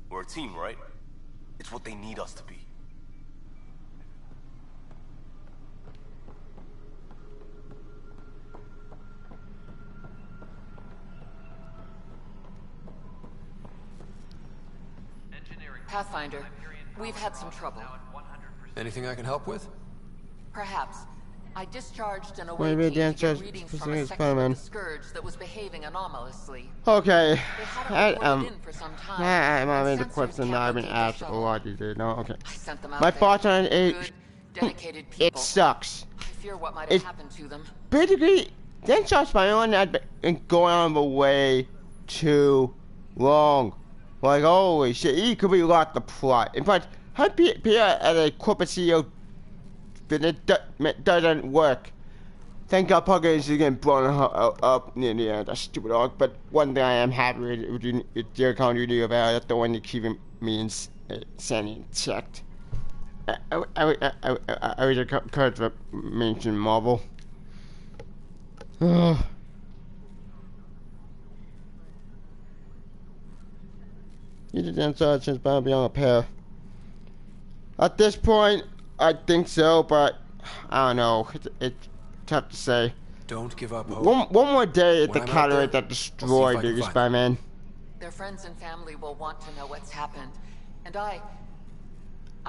[SPEAKER 17] We're a team, right? It's what they need us to be.
[SPEAKER 11] Pathfinder, we've had some trouble.
[SPEAKER 2] Anything I can help with?
[SPEAKER 11] Perhaps. I discharged an
[SPEAKER 7] Wait,
[SPEAKER 11] away team to
[SPEAKER 7] just
[SPEAKER 11] get readings from a section
[SPEAKER 7] Spider-Man.
[SPEAKER 11] of the Scourge that was behaving anomalously.
[SPEAKER 7] Okay.
[SPEAKER 11] In for some time,
[SPEAKER 7] I'm having the
[SPEAKER 11] and
[SPEAKER 7] question that I've been asked a lot these days. No, okay.
[SPEAKER 11] sent them out
[SPEAKER 7] My
[SPEAKER 11] there.
[SPEAKER 7] thoughts on it,
[SPEAKER 11] Good, dedicated people.
[SPEAKER 7] it sucks.
[SPEAKER 11] I fear what might have
[SPEAKER 7] It-
[SPEAKER 11] happened to them.
[SPEAKER 7] Basically, then shots Spider-Man had been going on for way too long. Like, holy shit, he could be lost the plot. In fact, how Peter as a corporate CEO, it doesn't work. Thank God Parker is getting blown up near the end. That stupid arc. But one thing I am happy with Dear Call of Duty about that's the one that keeping me insanely checked. I was encouraged to mention Marvel. You did answer since bound beyond repair. At this point, I think so, but I don't know. It's tough to say.
[SPEAKER 2] Don't give up hope.
[SPEAKER 7] One more day at the
[SPEAKER 2] When I'm out
[SPEAKER 7] cataract
[SPEAKER 2] there,
[SPEAKER 7] that
[SPEAKER 2] I'll see
[SPEAKER 7] destroyed
[SPEAKER 2] if I can
[SPEAKER 7] the
[SPEAKER 2] find
[SPEAKER 7] Spider-Man.
[SPEAKER 11] Their friends and family will want to know what's happened. And I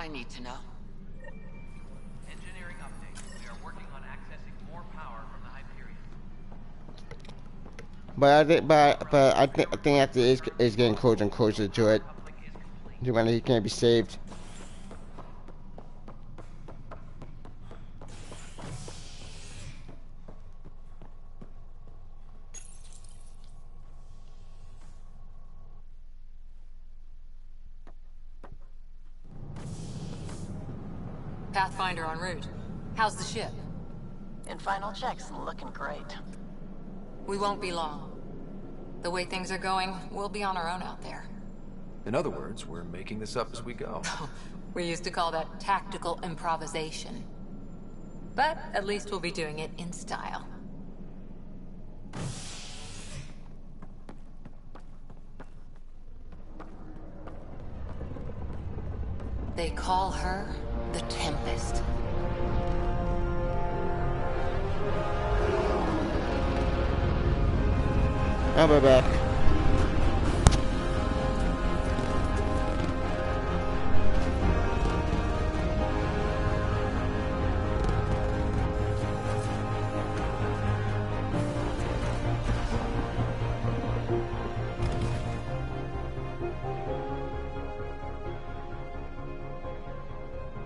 [SPEAKER 11] need to know.
[SPEAKER 13] Engineering update. We are working on accessing more power from the Hyperion.
[SPEAKER 7] But I think after is getting closer and closer to it. To when he can't be saved.
[SPEAKER 8] Pathfinder en route. How's the ship?
[SPEAKER 18] In final checks, looking great.
[SPEAKER 8] We won't be long. The way things are going, we'll be on our own out there.
[SPEAKER 2] In other words, we're making this up as we go.
[SPEAKER 8] We used to call that tactical improvisation. But at least we'll be doing it in style. They call her the Tempest.
[SPEAKER 7] I'll be back.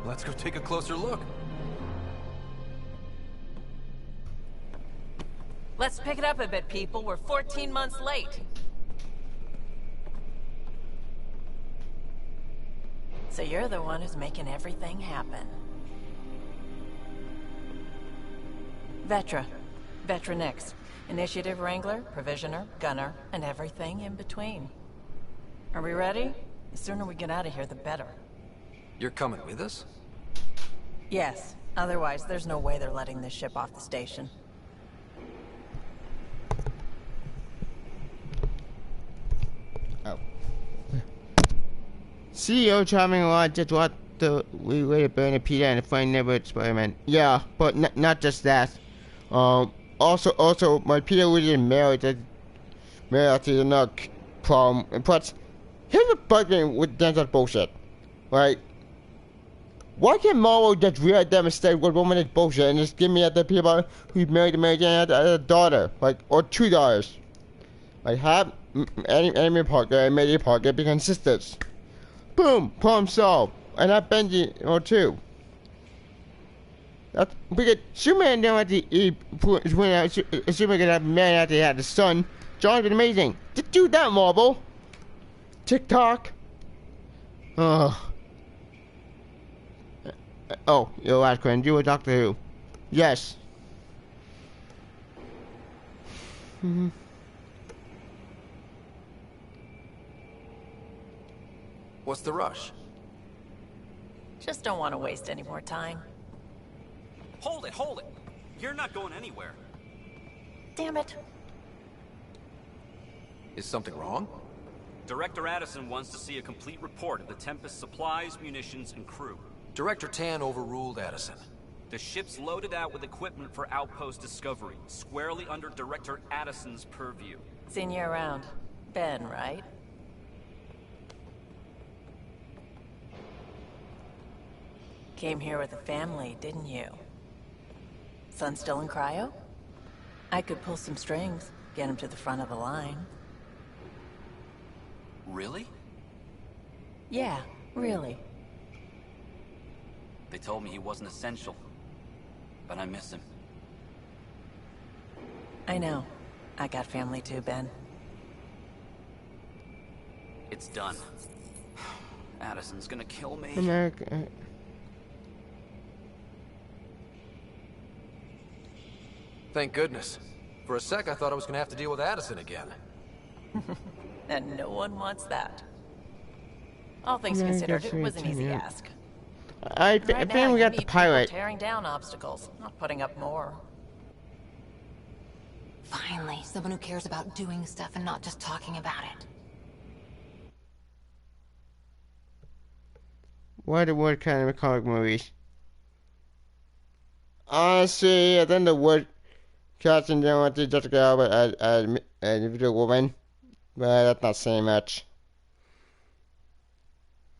[SPEAKER 2] Let's go take a closer look.
[SPEAKER 18] Let's pick it up a bit, people. We're 14 months late. So you're the one who's making everything happen. Vetra. Vetra Nix. Initiative Wrangler, Provisioner, Gunner, and everything in between. Are we ready? The sooner we get out of here, the better.
[SPEAKER 2] You're coming with us?
[SPEAKER 18] Yes. Otherwise, there's no way they're letting this ship off the station.
[SPEAKER 7] CEO charming a lot just what we way to burn a Peter and find never Spider-Man. Yeah, but not just that. Also, my Peter William married to another problem. But here's the bugging with Denzel's bullshit. Right? Why can't Marvel just realize that mistake with woman is bullshit and just give me at the people who married Mary Jane as a daughter, like, or 2 daughters? Like, have Amy Parker and Mary Parker become sisters. Boom! Problem solved. And have Benji or 2. That's because Superman don't have to eat when Superman could have man after he had the son. John's been amazing. Just do that, Marvel. TikTok. Ugh. Oh, your last question. You were Doctor Who. Yes.
[SPEAKER 2] What's the rush?
[SPEAKER 18] Just don't want to waste any more time.
[SPEAKER 19] Hold it, hold it. You're not going anywhere.
[SPEAKER 18] Damn it.
[SPEAKER 2] Is something wrong?
[SPEAKER 19] Director Addison wants to see a complete report of the Tempest's supplies, munitions, and crew.
[SPEAKER 2] Director Tan overruled Addison.
[SPEAKER 19] The ship's loaded out with equipment for outpost discovery, squarely under Director Addison's purview.
[SPEAKER 18] Seen you around. Ben, right? Came here with a family, didn't you? Son still in cryo? I could pull some strings, get him to the front of the line.
[SPEAKER 19] Really?
[SPEAKER 18] Yeah, really.
[SPEAKER 19] They told me he wasn't essential, but I miss him.
[SPEAKER 18] I know. I got family too, Ben.
[SPEAKER 19] It's done. Addison's gonna kill me.
[SPEAKER 7] America.
[SPEAKER 2] Thank goodness. For a sec, I thought I was gonna have to deal with Addison again.
[SPEAKER 18] And no one wants that. All things considered, it was an easy ask.
[SPEAKER 7] I think we got the pilot.
[SPEAKER 18] Tearing down obstacles, not putting up more.
[SPEAKER 11] Finally, someone who cares about doing stuff and not just talking about it.
[SPEAKER 7] What kind of comic movies? Honestly, I think the word casting down with Jessica Alba as an individual woman, but that's not saying much.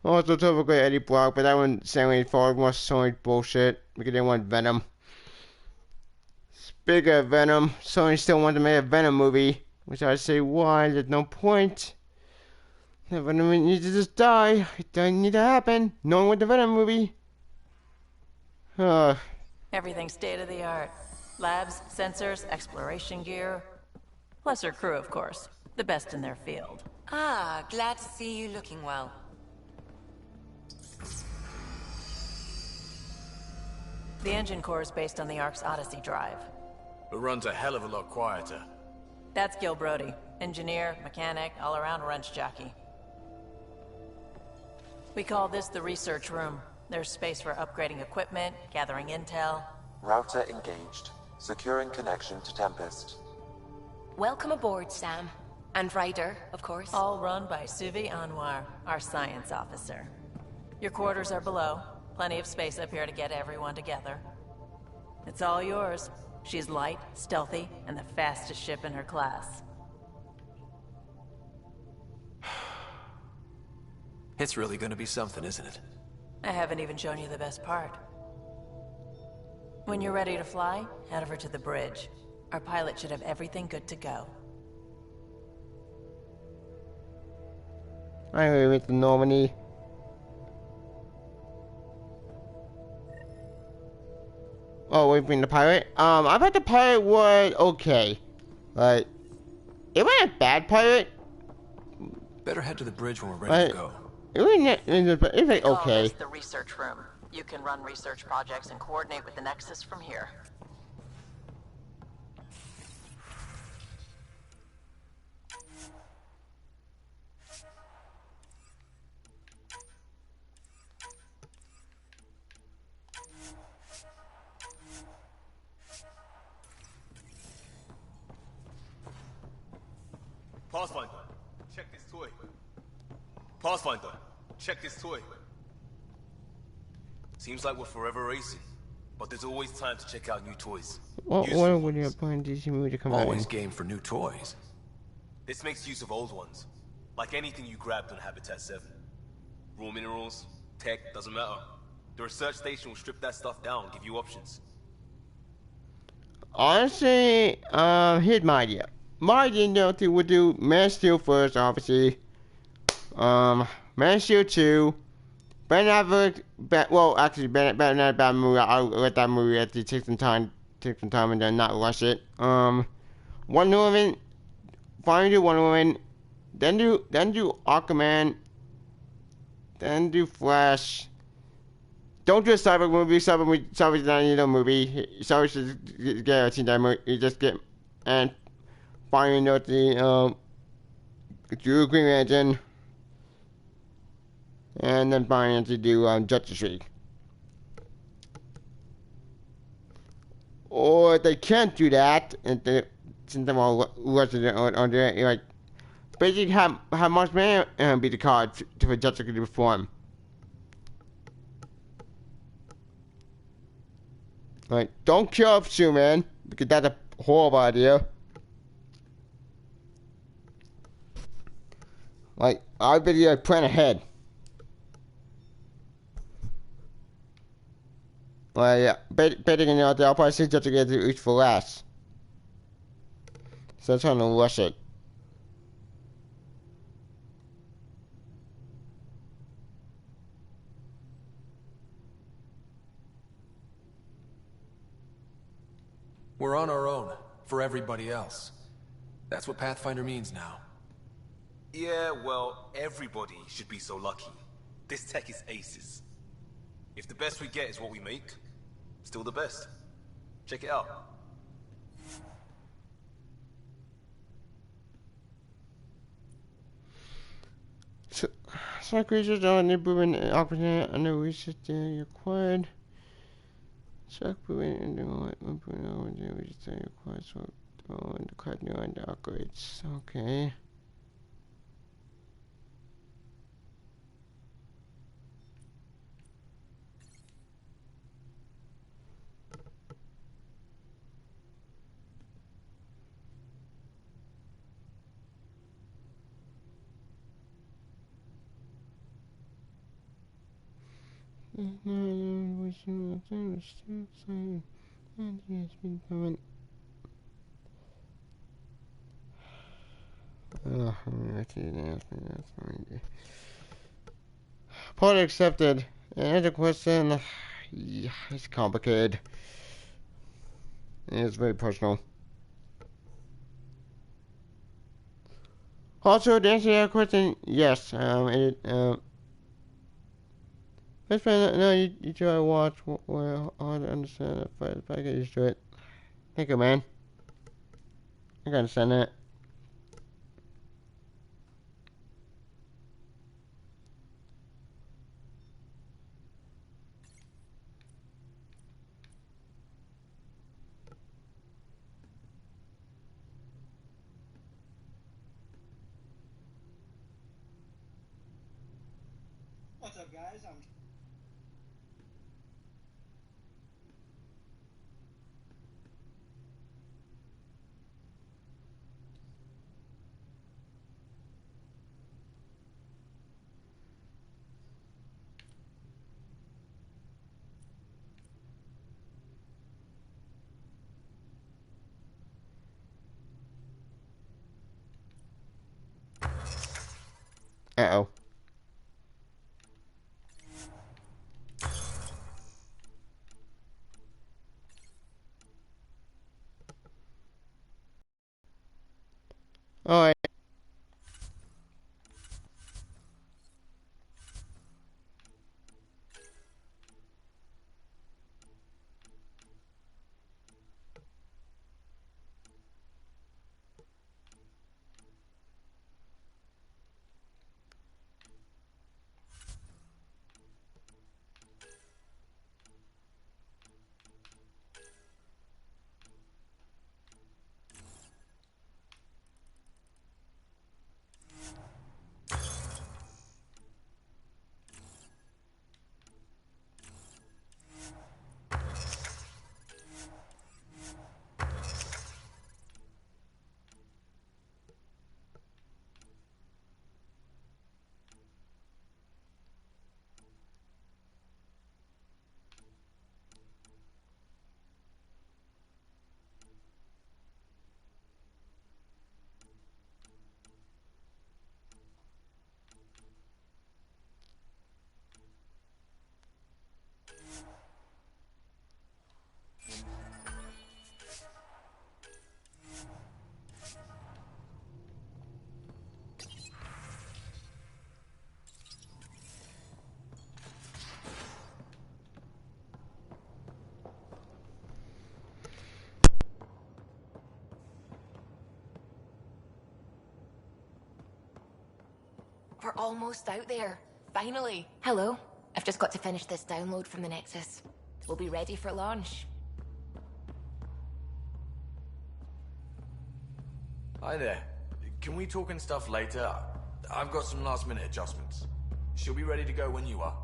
[SPEAKER 7] Also, typically Eddie Brock, but that wouldn't say any far more Sony bullshit because they want Venom. Speaking of Venom, Sony still wants to make a Venom movie, which I say why? There's no point. The Venom needs to just die. It doesn't need to happen. No one with the Venom movie.
[SPEAKER 18] Everything's state of the art. Labs, sensors, exploration gear. Plus her crew, of course. The best in their field.
[SPEAKER 8] Ah, glad to see you looking well.
[SPEAKER 18] The engine core is based on the Ark's Odyssey drive.
[SPEAKER 17] It runs a hell of a lot quieter.
[SPEAKER 18] That's Gil Brody. Engineer, mechanic, all-around wrench jockey. We call this the research room. There's space for upgrading equipment, gathering intel.
[SPEAKER 4] Router engaged. Securing connection to Tempest.
[SPEAKER 16] Welcome aboard, Sam. And Ryder, of course.
[SPEAKER 18] All run by Suvi Anwar, our science officer. Your quarters are below. Plenty of space up here to get everyone together. It's all yours. She's light, stealthy, and the fastest ship in her class.
[SPEAKER 2] It's really gonna be something, isn't it?
[SPEAKER 18] I haven't even shown you the best part. When you're ready to fly, head over to the bridge. Our pilot should have everything good to go.
[SPEAKER 7] I agree with the Normandy. Oh, wait, bring the pilot? I thought the pilot was okay. But it wasn't a bad pilot.
[SPEAKER 2] Better head to the bridge when we're ready to go.
[SPEAKER 7] It was like okay.
[SPEAKER 18] The research room. You can run research projects and coordinate with the Nexus from here.
[SPEAKER 17] Pathfinder, check this toy. Pathfinder, check this toy. Seems like we're forever racing, but there's always time to check out new toys.
[SPEAKER 7] What would you plan DC movie to come out?
[SPEAKER 2] Always game for new toys.
[SPEAKER 17] This makes use of old ones, like anything you grabbed on Habitat 7. Raw minerals, tech, doesn't matter. The research station will strip that stuff down, give you options.
[SPEAKER 7] Honestly, here's my idea. My idea, would do Man of Steel first, obviously. Man of Steel 2. Ben Affleck, well, actually, Ben not a bad movie. I'll let that movie actually take some time and then not rush it. Wonder Woman, finally do Wonder Woman, then do Aquaman, then do Flash. Don't do a Cyber movie. Cyber's not a movie. Cyber's just get a that movie. You just get and finally do Green Lantern, and then finally to do Justice League. Or they can't do that, and since they're all listed on there, like basically have Mark Man be the card for Justice League to perform. Like, don't kill off Superman, because that's a horrible idea. Like, I bet you plan ahead. Like, yeah, betting I'll probably see Justice League to reach for last. So I'm trying to rush it.
[SPEAKER 2] We're on our own, for everybody else. That's what Pathfinder means now.
[SPEAKER 17] Yeah, well, everybody should be so lucky. This tech is aces. If the best we get is what we make, still the best. Check it out.
[SPEAKER 7] Some creatures don't improve in opportunity under research they acquired. Chuck moving into what improving over the research they acquired, so and the card new and upgrades. Okay. Part accepted. Another question. Yeah, it's complicated. It's very personal. Also, to answer that question, yes. Let's find out. No, you try to watch. Well, hard to understand if I get used to it. Thank you, man. I can understand that.
[SPEAKER 20] What's up, guys?
[SPEAKER 7] Uh-oh. Alright.
[SPEAKER 11] We're almost out there. Finally. Hello. I've just got to finish this download from the Nexus. We'll be ready for launch.
[SPEAKER 17] Hi there. Can we talk and stuff later? I've got some last minute adjustments. She'll be ready to go when you are.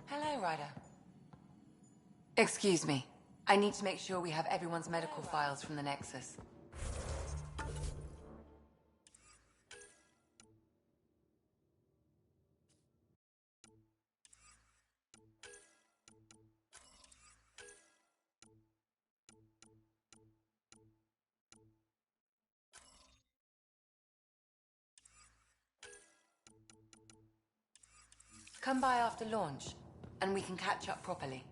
[SPEAKER 15] Hello, Ryder. Excuse me. I need to make sure we have everyone's medical files from the Nexus. Come by after launch, and we can catch up properly.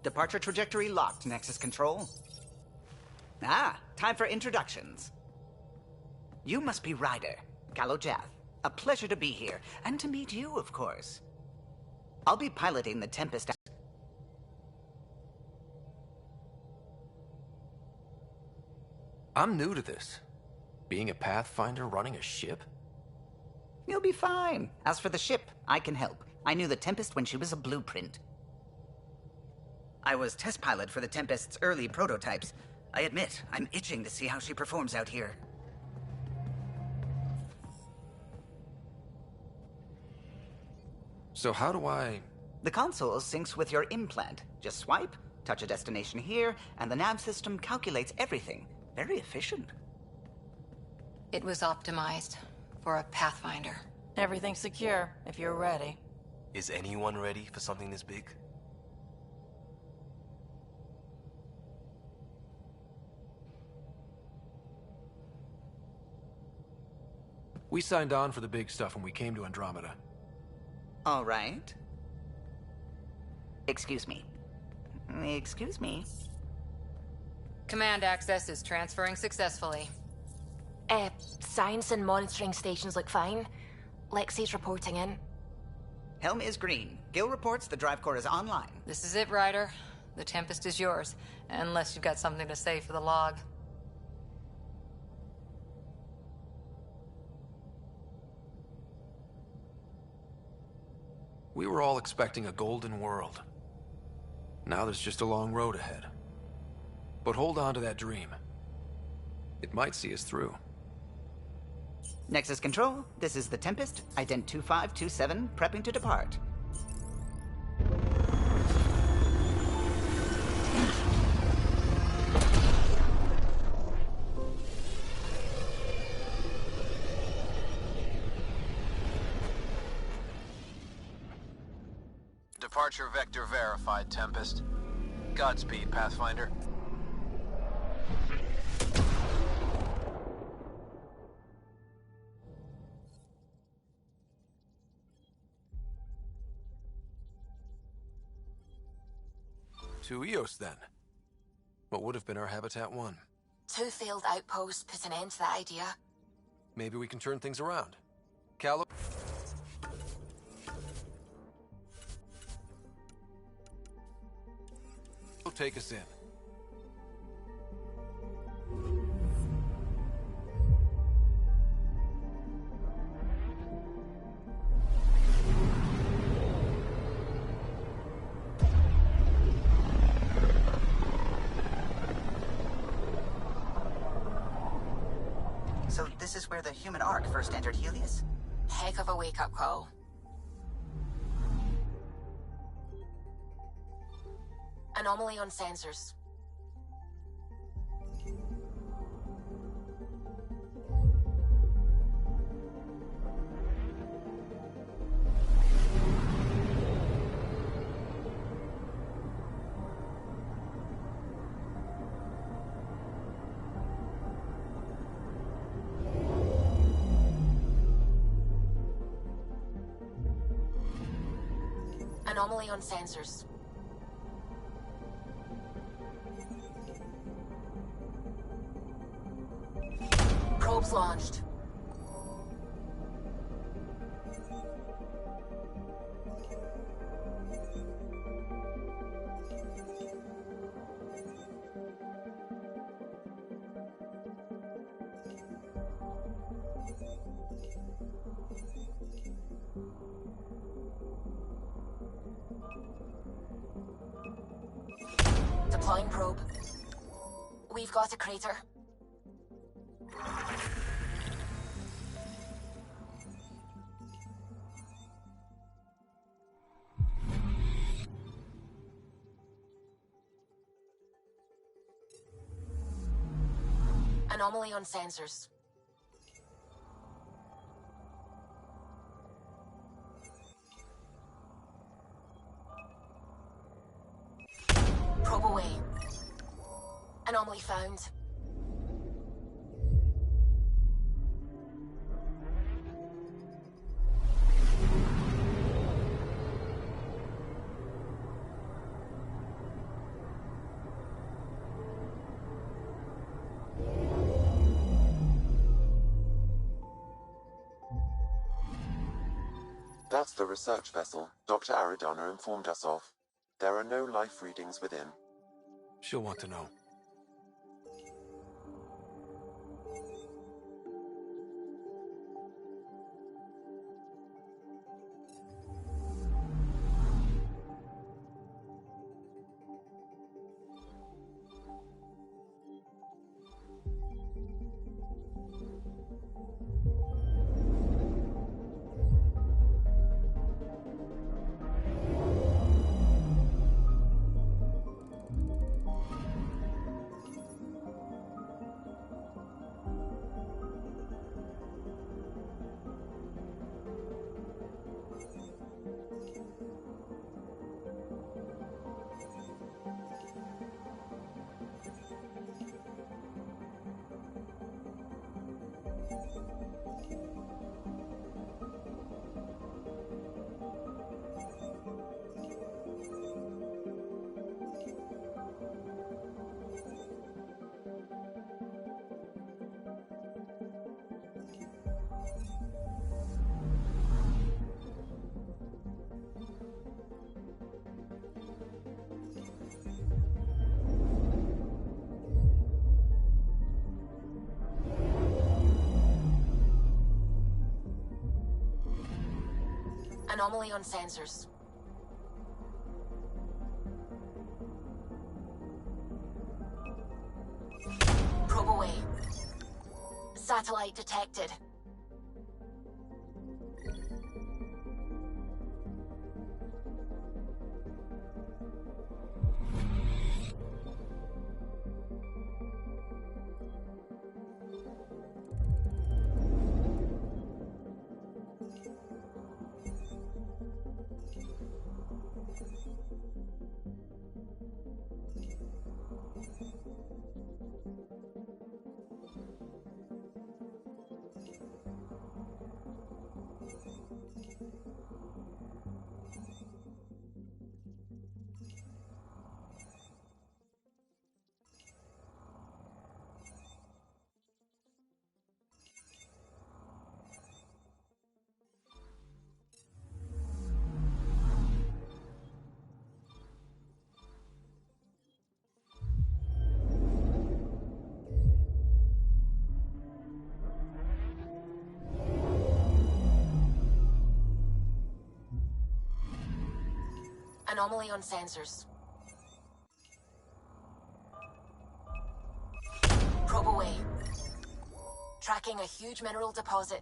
[SPEAKER 10] Departure trajectory locked, Nexus Control. Ah, time for introductions. You must be Ryder, Galojath. A pleasure to be here, and to meet you, of course. I'll be piloting the Tempest.
[SPEAKER 2] I'm new to this. Being a Pathfinder running a ship?
[SPEAKER 10] You'll be fine. As for the ship, I can help. I knew the Tempest when she was a blueprint. I was test pilot for the Tempest's early prototypes. I admit, I'm itching to see how she performs out here.
[SPEAKER 2] So how do I...
[SPEAKER 10] The console syncs with your implant. Just swipe, touch a destination here, and the nav system calculates everything. Very efficient.
[SPEAKER 15] It was optimized for a Pathfinder.
[SPEAKER 18] Everything's secure, if you're ready.
[SPEAKER 17] Is anyone ready for something this big?
[SPEAKER 2] We signed on for the big stuff when we came to Andromeda.
[SPEAKER 10] All right. Excuse me. Excuse me.
[SPEAKER 15] Command access is transferring successfully.
[SPEAKER 11] Science and monitoring stations look fine. Lexi's reporting in.
[SPEAKER 10] Helm is green. Gil reports the drive core is online.
[SPEAKER 15] This is it, Ryder. The Tempest is yours, unless you've got something to say for the log.
[SPEAKER 2] We were all expecting a golden world. Now there's just a long road ahead. But hold on to that dream. It might see us through.
[SPEAKER 10] Nexus Control, this is the Tempest, ident 2527, prepping to depart.
[SPEAKER 20] Departure vector verified, Tempest. Godspeed, Pathfinder.
[SPEAKER 2] To Eos, then. What would have been our Habitat 1?
[SPEAKER 11] 2 failed outposts put an end to that idea.
[SPEAKER 2] Maybe we can turn things around. Callow... take us in.
[SPEAKER 10] So this is where the human Ark first entered Helios?
[SPEAKER 11] Heck of a wake-up call. Anomaly on sensors. Anomaly on sensors. Probes launched. Deploying probe. We've got a crater. Anomaly on sensors. Probe away. Anomaly found.
[SPEAKER 4] That's the research vessel Dr. Aridana informed us of. There are no life readings within.
[SPEAKER 2] She'll want to know.
[SPEAKER 11] Anomaly on sensors. Probe away. Satellite detected. Anomaly on sensors. Probe away. Tracking a huge mineral deposit.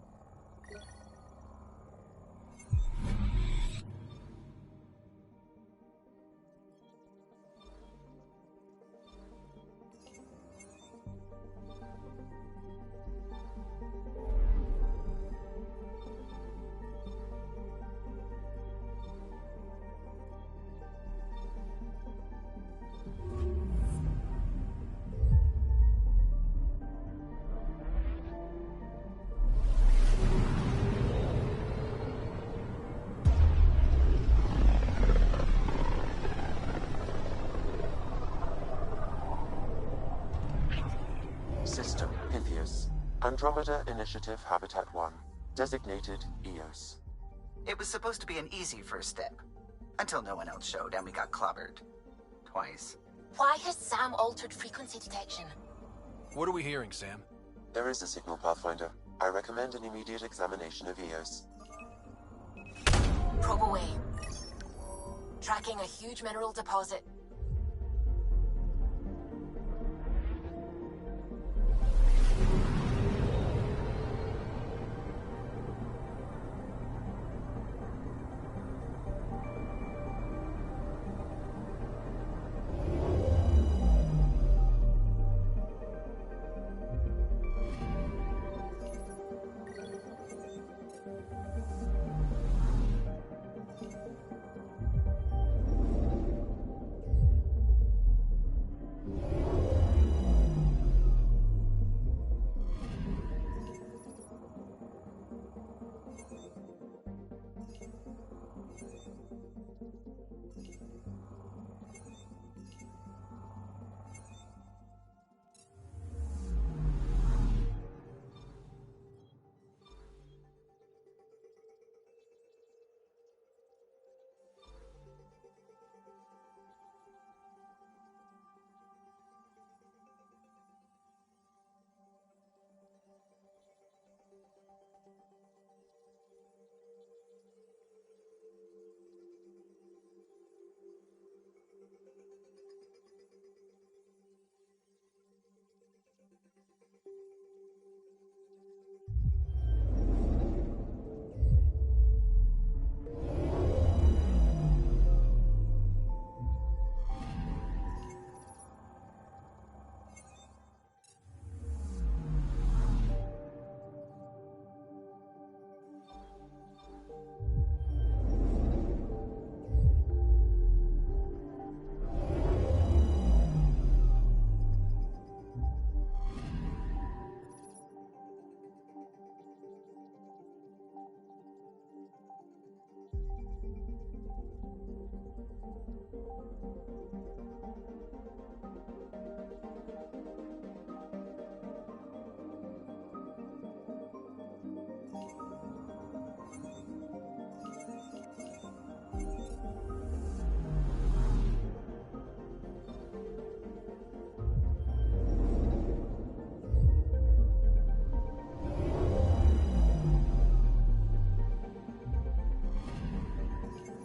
[SPEAKER 4] System Pythias. Andromeda Initiative Habitat 1. Designated EOS.
[SPEAKER 10] It was supposed to be an easy first step. Until no one else showed and we got clobbered. Twice.
[SPEAKER 11] Why has Sam altered frequency detection?
[SPEAKER 2] What are we hearing, Sam?
[SPEAKER 4] There is a signal, Pathfinder. I recommend an immediate examination of EOS.
[SPEAKER 11] Probe away. Tracking a huge mineral deposit.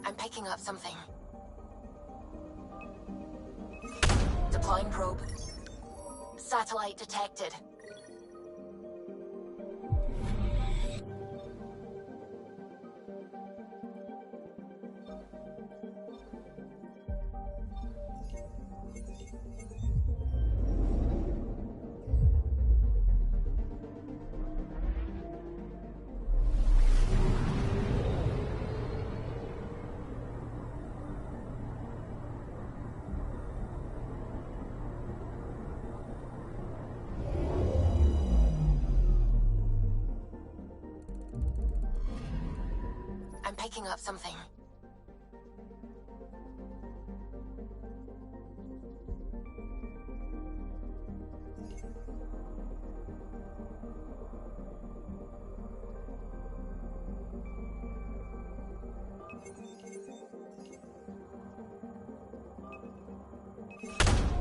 [SPEAKER 11] I'm picking up something. Deploying probe. Satellite detected. I'm picking up something.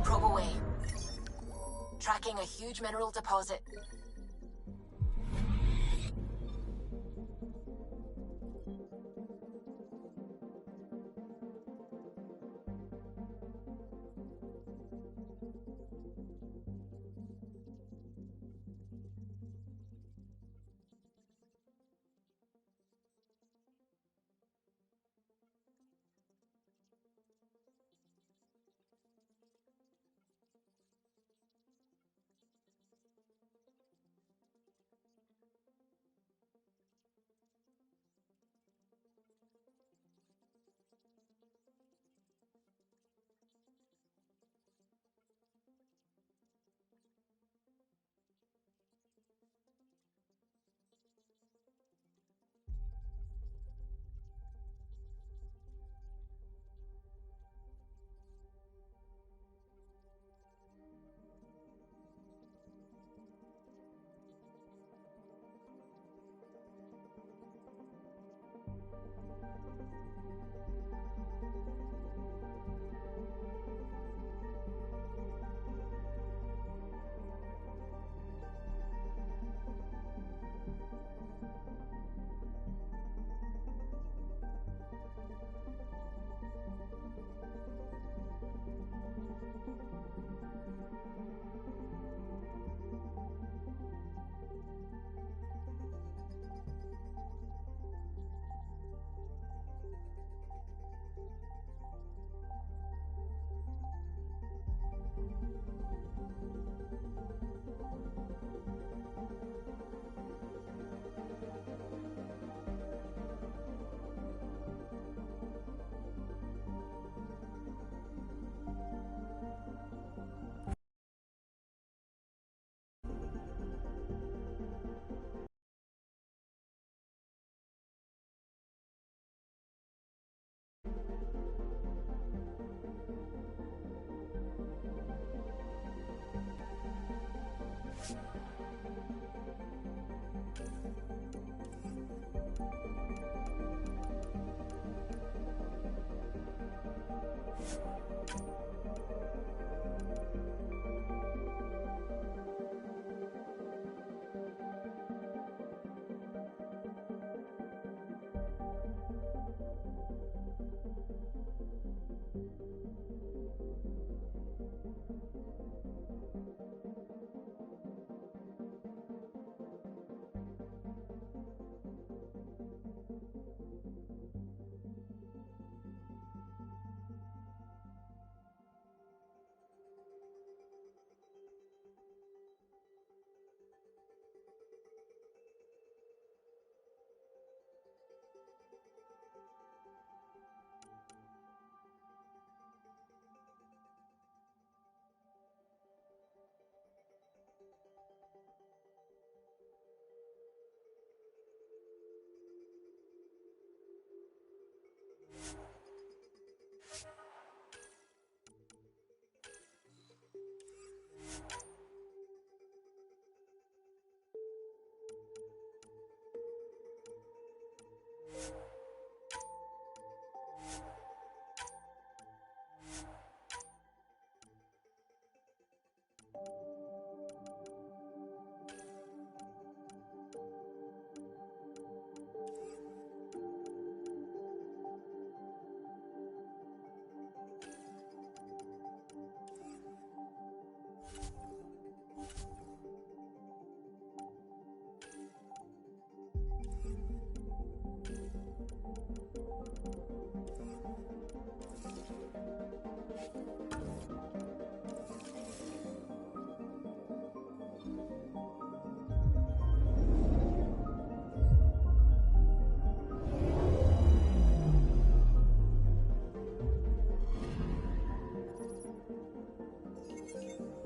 [SPEAKER 11] Probe away. Tracking a huge mineral deposit.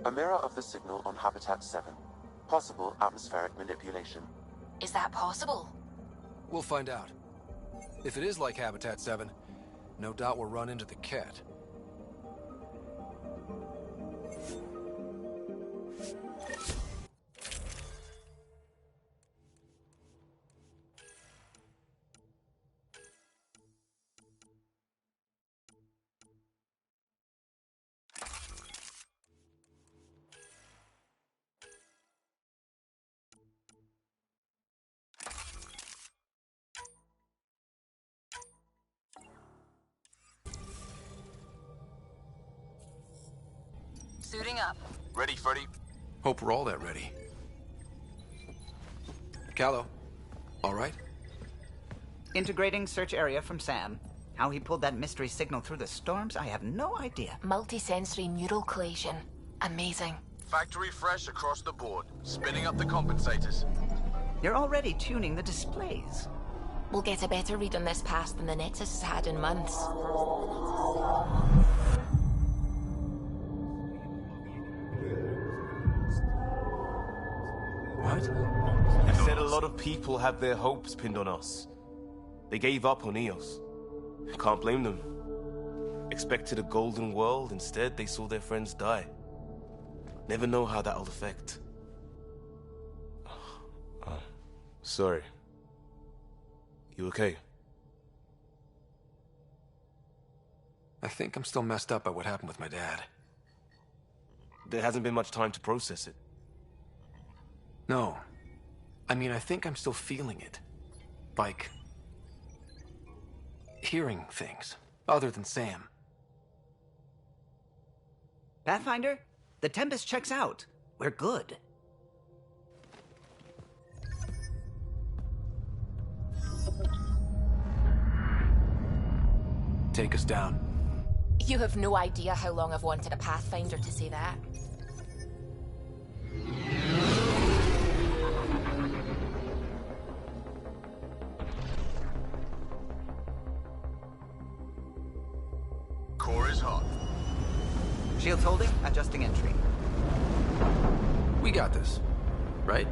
[SPEAKER 4] A mirror of the signal on Habitat 7. Possible atmospheric manipulation.
[SPEAKER 11] Is that possible?
[SPEAKER 2] We'll find out. If it is like Habitat 7, no doubt we'll run into the cat.
[SPEAKER 11] Suiting up.
[SPEAKER 17] Ready, Freddy?
[SPEAKER 2] Hope we're all that ready. Callow, all right?
[SPEAKER 10] Integrating search area from Sam. How he pulled that mystery signal through the storms, I have no idea.
[SPEAKER 11] Multisensory neural collation. Amazing.
[SPEAKER 20] Factory fresh across the board. Spinning up the compensators.
[SPEAKER 10] You're already tuning the displays.
[SPEAKER 11] We'll get a better read on this pass than the Nexus has had in months.
[SPEAKER 17] What? They said a lot of people have their hopes pinned on us. They gave up on Eos. Can't blame them. Expected a golden world, instead they saw their friends die. Never know how that'll affect. Sorry. You okay?
[SPEAKER 2] I think I'm still messed up by what happened with my dad.
[SPEAKER 17] There hasn't been much time to process it.
[SPEAKER 2] No. I mean, I think I'm still feeling it. Like... hearing things, other than Sam.
[SPEAKER 10] Pathfinder, the Tempest checks out. We're good.
[SPEAKER 2] Take us down.
[SPEAKER 11] You have no idea how long I've wanted a Pathfinder to say that.
[SPEAKER 20] Core is hot.
[SPEAKER 10] Shields holding, adjusting entry.
[SPEAKER 2] We got this, right?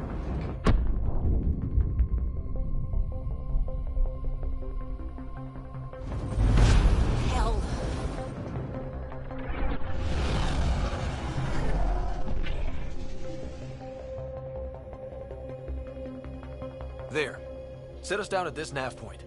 [SPEAKER 11] Hell.
[SPEAKER 2] There. Set us down at this nav point.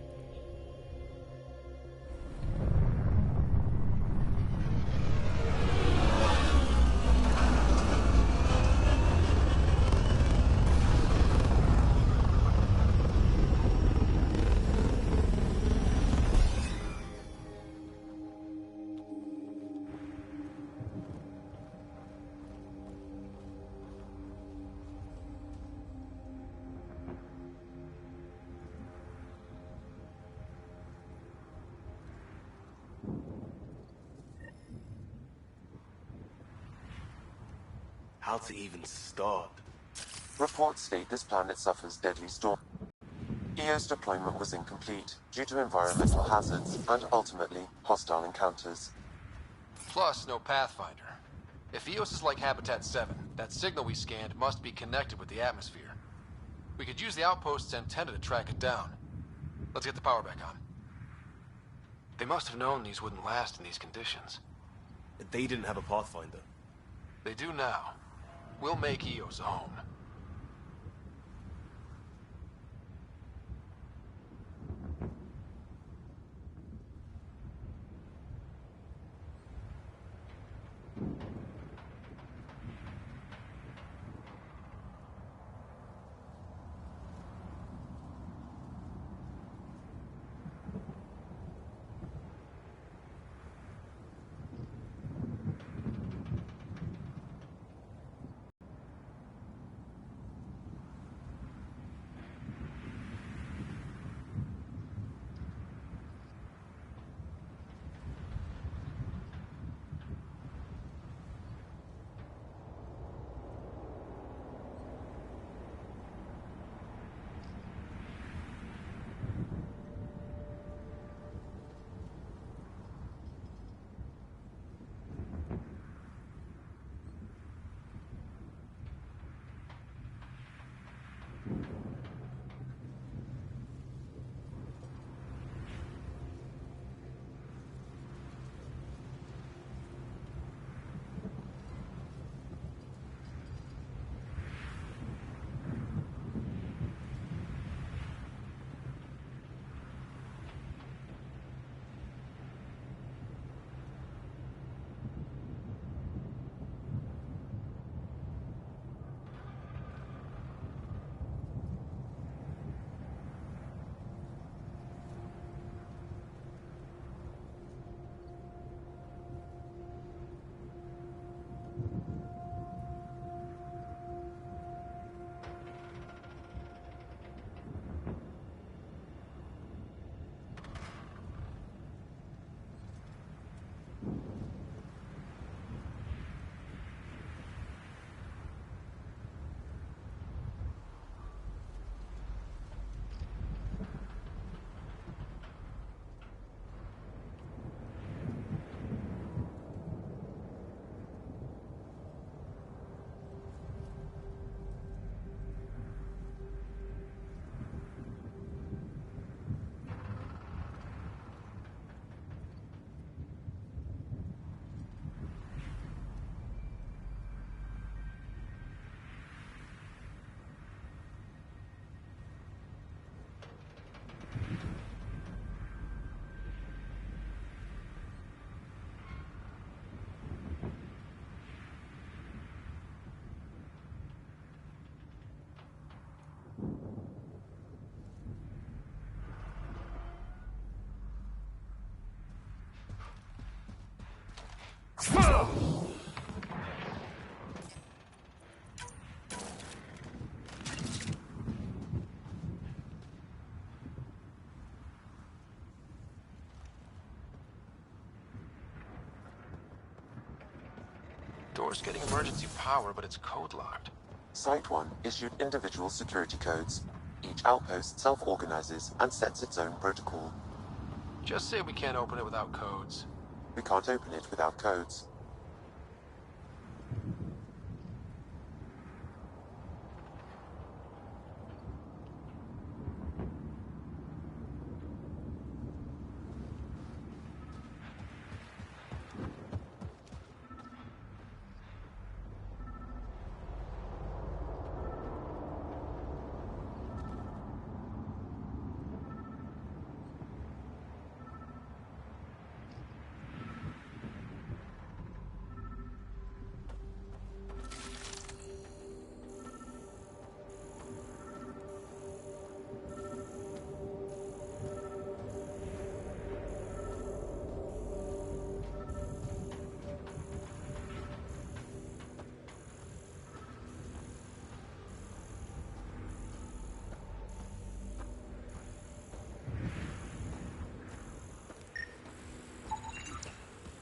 [SPEAKER 17] How to even start?
[SPEAKER 4] Reports state this planet suffers deadly storm. EO's deployment was incomplete due to environmental hazards and ultimately hostile encounters.
[SPEAKER 2] Plus, no Pathfinder. If EOS is like Habitat 7, that signal we scanned must be connected with the atmosphere. We could use the outpost's antenna to track it down. Let's get the power back on. They must have known these wouldn't last in these conditions.
[SPEAKER 17] They didn't have a Pathfinder.
[SPEAKER 2] They do now. We'll make EOS a home. tower's getting emergency power, but it's code locked.
[SPEAKER 4] Site 1 issued individual security codes. Each outpost self-organizes and sets its own protocol.
[SPEAKER 2] Just say we can't open it without codes.
[SPEAKER 4] We can't open it without codes.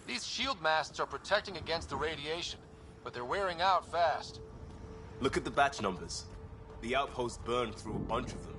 [SPEAKER 2] These shield masts are protecting against the radiation, but they're wearing out fast.
[SPEAKER 17] Look at the batch numbers. The outpost burned through a bunch of them.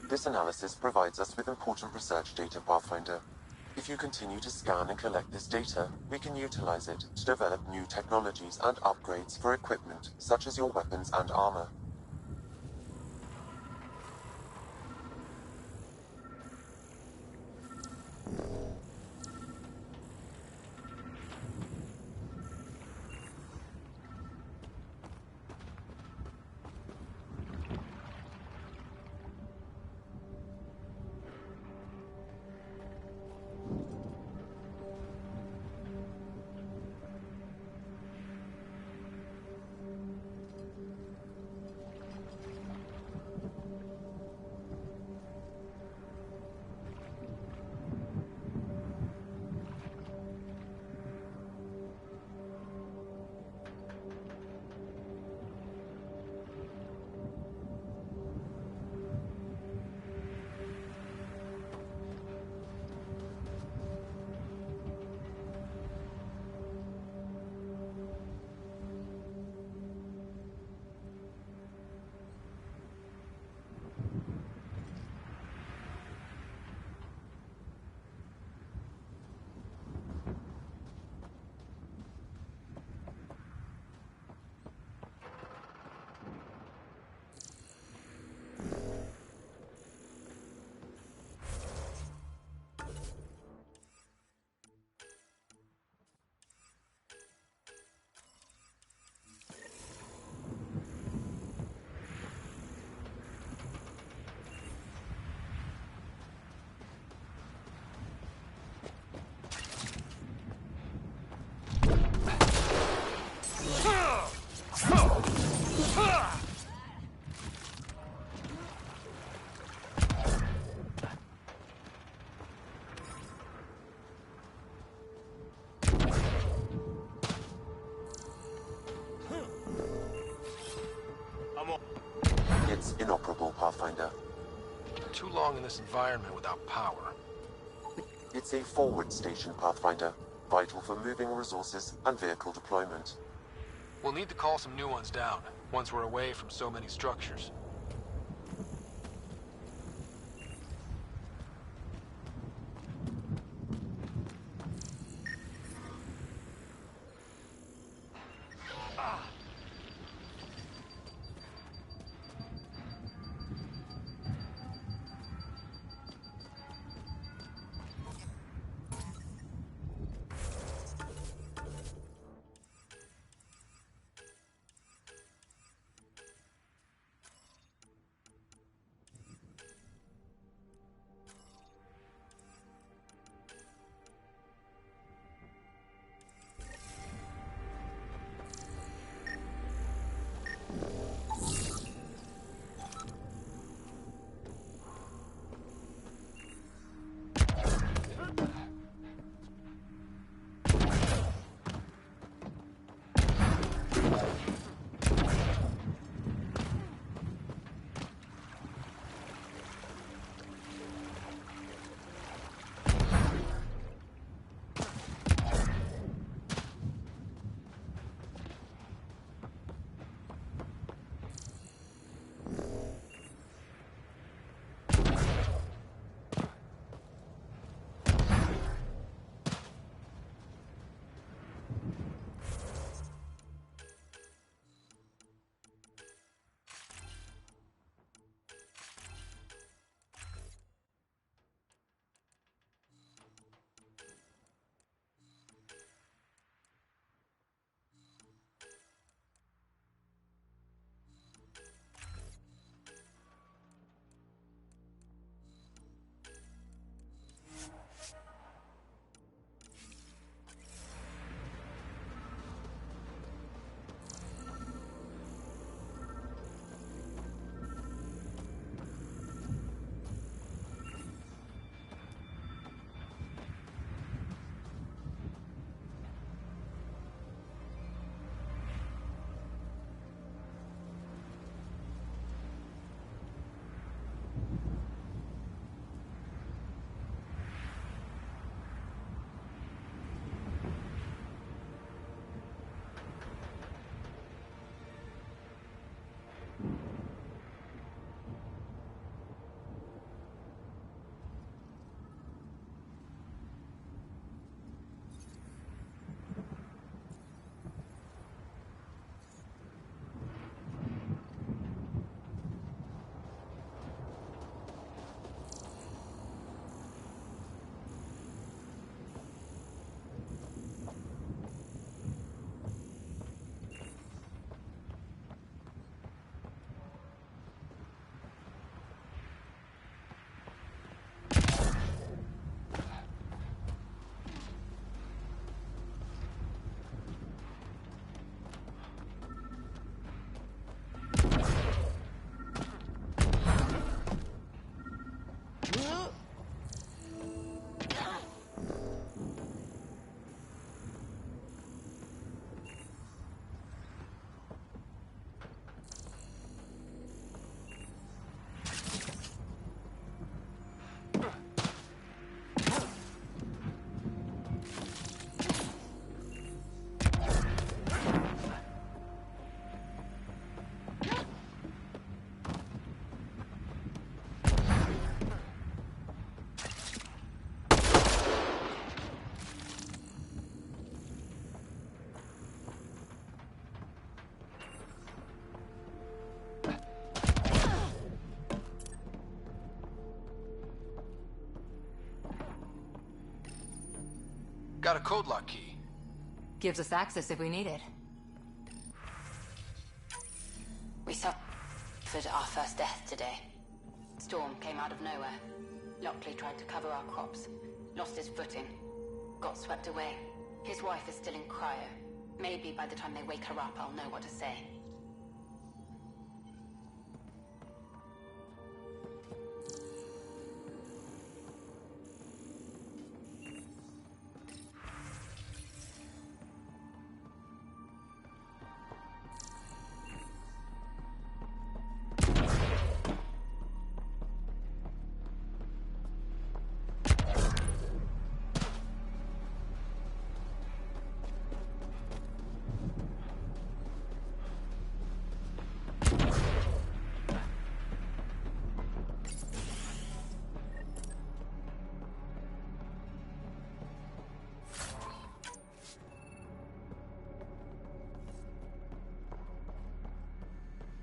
[SPEAKER 4] This analysis provides us with important research data, Pathfinder. If you continue to scan and collect this data, we can utilize it to develop new technologies and upgrades for equipment, such as your weapons and armor. It's inoperable, Pathfinder.
[SPEAKER 2] Too long in this environment without power.
[SPEAKER 4] It's a forward station, Pathfinder, vital for moving resources and vehicle deployment.
[SPEAKER 2] We'll need to call some new ones down, once we're away from so many structures. Got a code lock key.
[SPEAKER 15] Gives us access if we need it.
[SPEAKER 16] We suffered our first death today. Storm came out of nowhere. Lockley tried to cover our crops. Lost his footing. Got swept away. His wife is still in cryo. Maybe by the time they wake her up, I'll know what to say.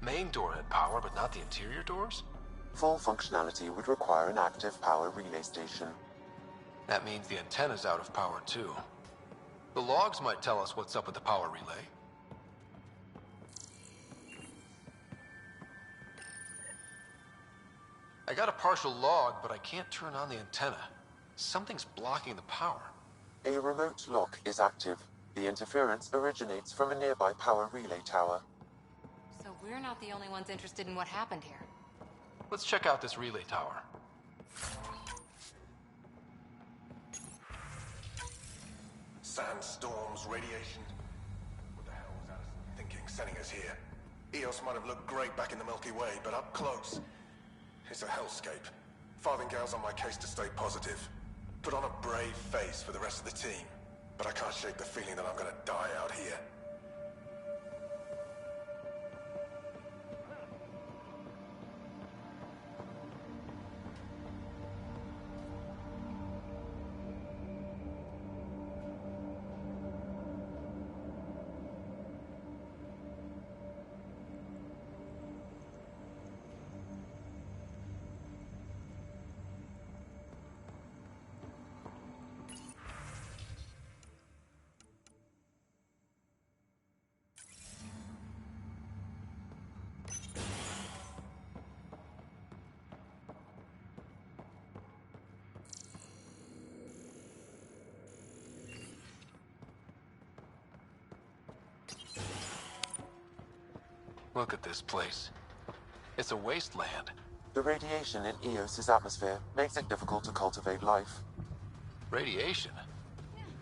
[SPEAKER 2] Main door had power, but not the interior doors?
[SPEAKER 4] Full functionality would require an active power relay station.
[SPEAKER 2] That means the antenna's out of power too. The logs might tell us what's up with the power relay. I got a partial log, but I can't turn on the antenna. Something's blocking the power.
[SPEAKER 4] A remote lock is active. The interference originates from a nearby power relay tower.
[SPEAKER 15] So we're not the only ones interested in what happened here.
[SPEAKER 2] Let's check out this relay tower.
[SPEAKER 5] Sandstorms, radiation. What the hell was Addison thinking, sending us here? Eos might have looked great back in the Milky Way, but up close, it's a hellscape. Farthingale's on my case to stay positive. Put on a brave face for the rest of the team. But I can't shake the feeling that I'm gonna die out here.
[SPEAKER 2] Look at this place. It's a wasteland.
[SPEAKER 4] The radiation in Eos's atmosphere makes it difficult to cultivate life.
[SPEAKER 2] Radiation?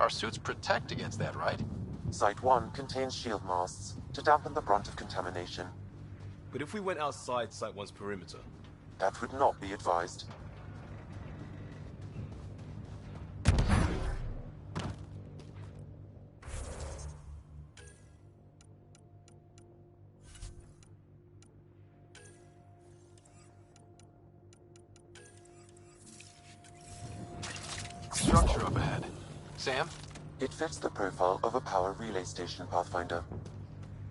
[SPEAKER 2] Our suits protect against that, right?
[SPEAKER 4] Site 1 contains shield masts to dampen the brunt of contamination.
[SPEAKER 17] But if we went outside Site 1's perimeter?
[SPEAKER 4] That would not be advised.
[SPEAKER 2] Structure up ahead. Sam?
[SPEAKER 4] It fits the profile of a power relay station, Pathfinder.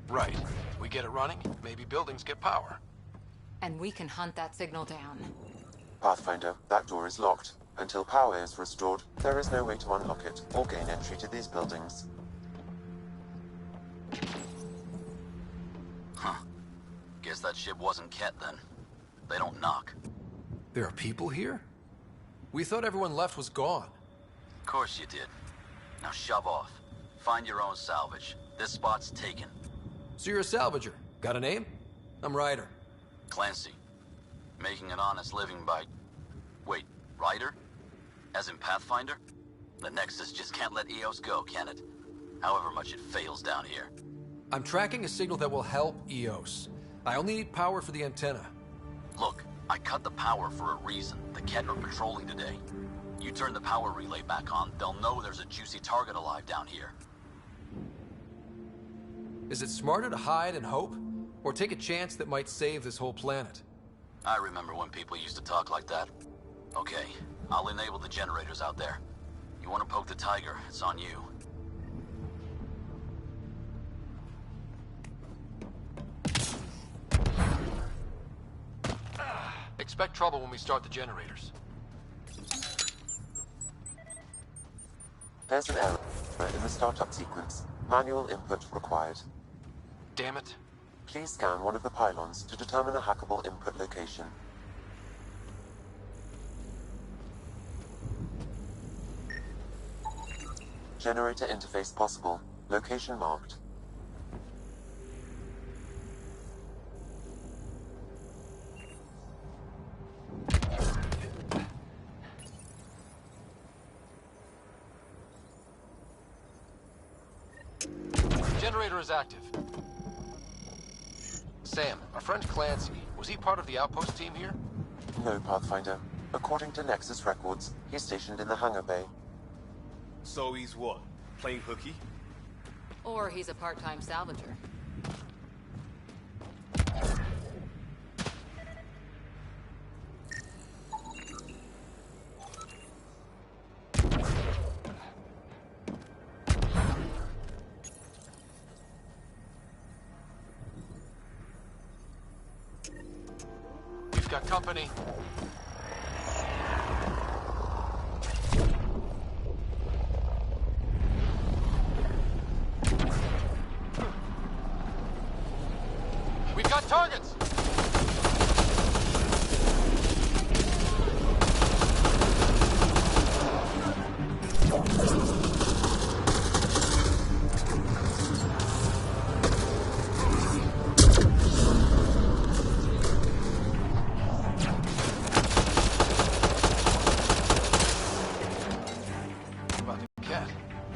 [SPEAKER 2] Right. We get it running, maybe buildings get power.
[SPEAKER 15] And we can hunt that signal down.
[SPEAKER 4] Pathfinder, that door is locked. Until power is restored, there is no way to unlock it or gain entry to these buildings.
[SPEAKER 20] Huh. Guess that ship wasn't Ket then. They don't knock.
[SPEAKER 2] There are people here? We thought everyone left was gone.
[SPEAKER 20] Of course you did. Now shove off. Find your own salvage. This spot's taken.
[SPEAKER 2] So you're a salvager. Got a name? I'm Ryder.
[SPEAKER 20] Clancy. Making an honest living by... Wait, Ryder? As in Pathfinder? The Nexus just can't let Eos go, can it? However much it fails down here.
[SPEAKER 2] I'm tracking a signal that will help Eos. I only need power for the antenna.
[SPEAKER 20] Look, I cut the power for a reason. The Ket are patrolling today. You turn the power relay back on, they'll know there's a juicy target alive down here.
[SPEAKER 2] Is it smarter to hide and hope? Or take a chance that might save this whole planet?
[SPEAKER 20] I remember when people used to talk like that. Okay, I'll enable the generators out there. You want to poke the tiger, it's on you.
[SPEAKER 2] Expect trouble when we start the generators.
[SPEAKER 4] There's an error in the startup sequence. Manual input required.
[SPEAKER 2] Damn it.
[SPEAKER 4] Please scan one of the pylons to determine a hackable input location. Generator interface possible. Location marked.
[SPEAKER 2] Generator is active. Sam, our friend Clancy, was he part of the outpost team here?
[SPEAKER 4] No, Pathfinder. According to Nexus records, he's stationed in the hangar bay.
[SPEAKER 17] So he's what? Playing hooky?
[SPEAKER 21] Or he's a part-time salvager.
[SPEAKER 2] We've got company. We've got targets! About the cat.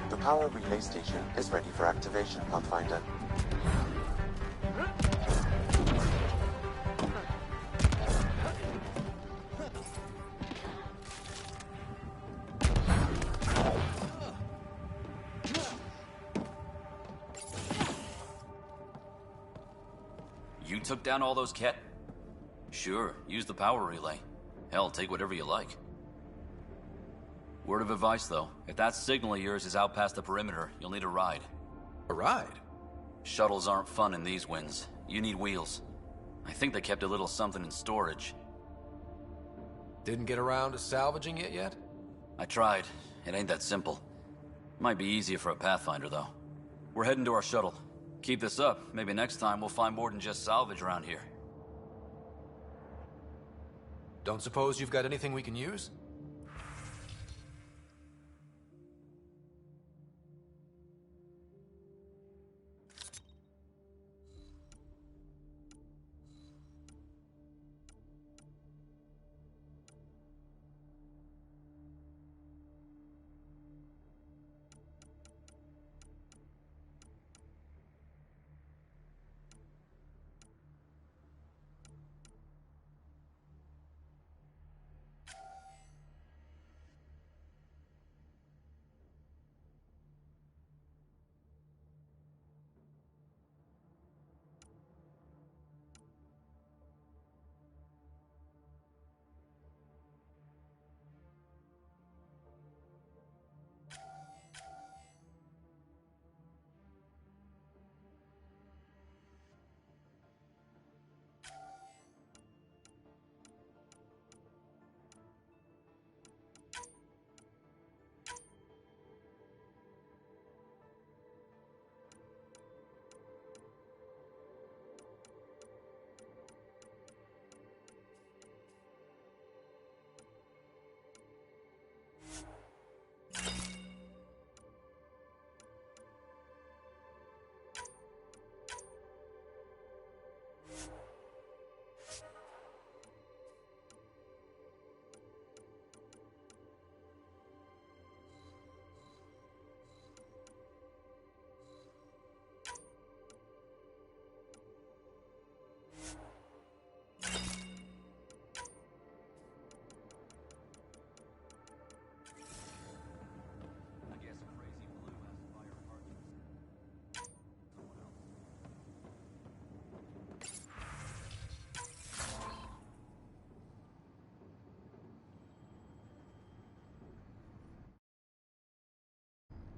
[SPEAKER 4] The power relay station is ready for activation, Pathfinder.
[SPEAKER 20] You took down all those cat... Sure, use the power relay. Hell, take whatever you like. Word of advice, though. If that signal of yours is out past the perimeter, you'll need a ride.
[SPEAKER 2] A ride?
[SPEAKER 20] Shuttles aren't fun in these winds. You need wheels. I think they kept a little something in storage.
[SPEAKER 2] Didn't get around to salvaging it yet?
[SPEAKER 20] I tried. It ain't that simple. Might be easier for a Pathfinder, though. We're heading to our shuttle. Keep this up. Maybe next time we'll find more than just salvage around here.
[SPEAKER 2] Don't suppose you've got anything we can use?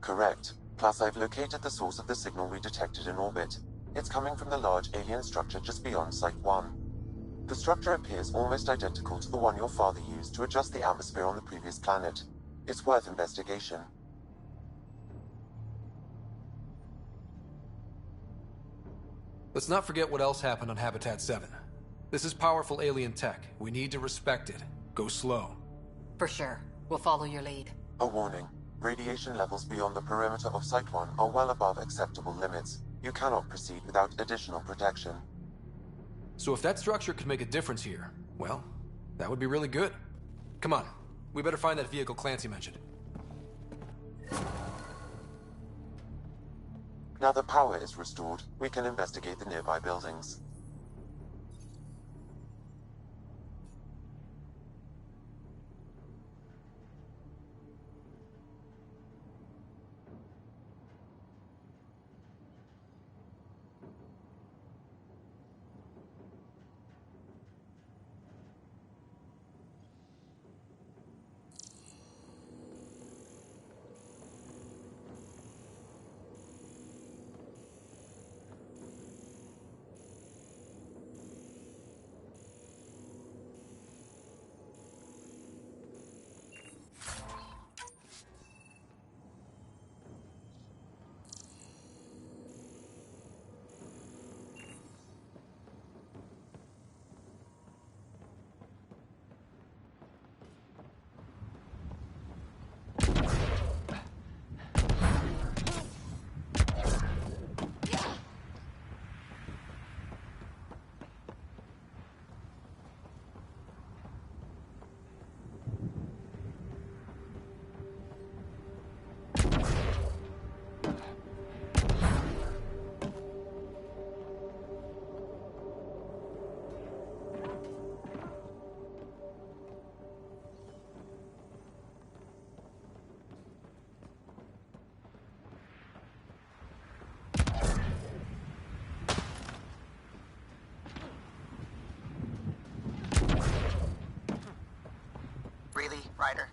[SPEAKER 4] Correct. Plus, I've located the source of the signal we detected in orbit. It's coming from the large alien structure just beyond Site 1. The structure appears almost identical to the one your father used to adjust the atmosphere on the previous planet. It's worth investigation.
[SPEAKER 2] Let's not forget what else happened on Habitat 7. This is powerful alien tech. We need to respect it. Go slow.
[SPEAKER 21] For sure. We'll follow your lead.
[SPEAKER 4] A warning. Radiation levels beyond the perimeter of Site 1 are well above acceptable limits. You cannot proceed without additional protection.
[SPEAKER 2] So if that structure could make a difference here, well, that would be really good. Come on. We better find that vehicle Clancy mentioned.
[SPEAKER 4] Now that power is restored, we can investigate the nearby buildings.
[SPEAKER 14] Really, Ryder?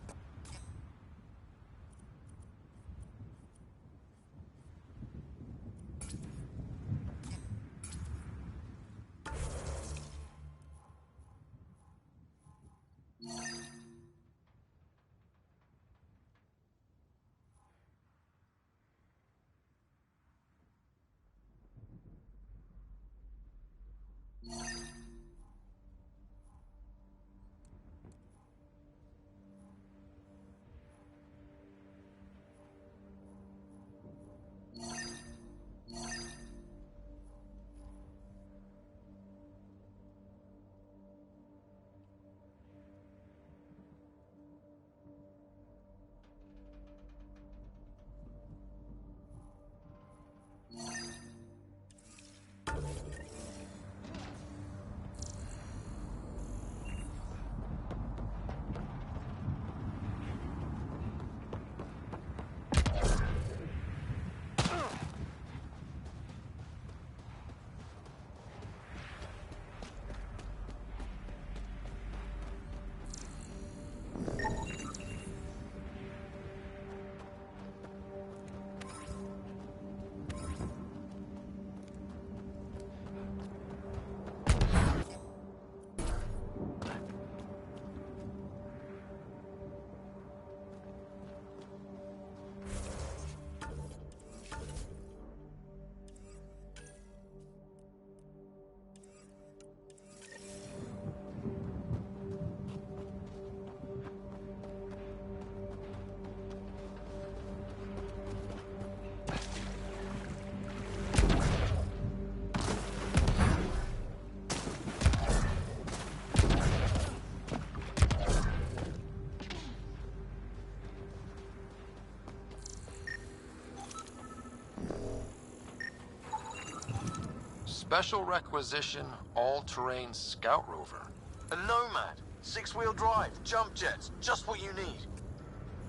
[SPEAKER 2] Special requisition, all-terrain scout rover.
[SPEAKER 1] A Nomad. 6-wheel drive, jump jets, just what you need.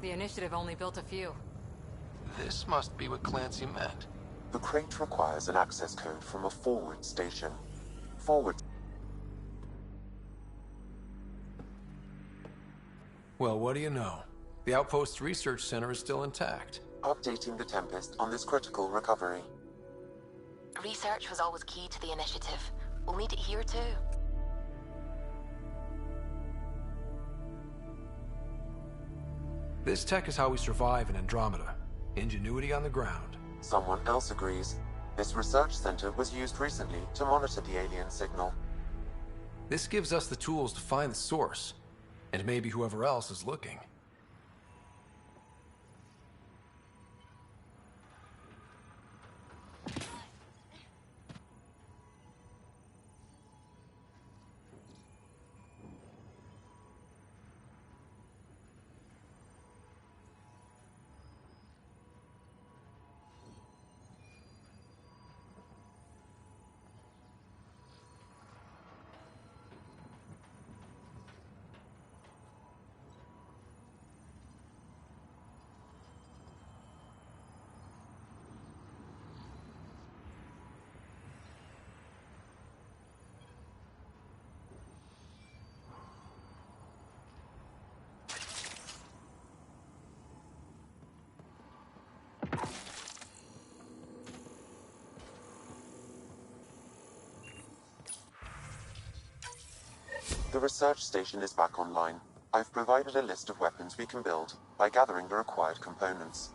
[SPEAKER 21] The initiative only built a few.
[SPEAKER 2] This must be what Clancy meant.
[SPEAKER 4] The crate requires an access code from a forward station. Forward.
[SPEAKER 2] Well, what do you know? The Outpost's research center is still intact.
[SPEAKER 4] Updating the Tempest on this critical recovery.
[SPEAKER 11] Research was always key to the initiative. We'll need it here too.
[SPEAKER 2] This tech is how we survive in Andromeda. Ingenuity on the ground.
[SPEAKER 4] Someone else agrees. This research center was used recently to monitor the alien signal.
[SPEAKER 2] This gives us the tools to find the source, and maybe whoever else is looking.
[SPEAKER 4] The research station is back online. I've provided a list of weapons we can build by gathering the required components.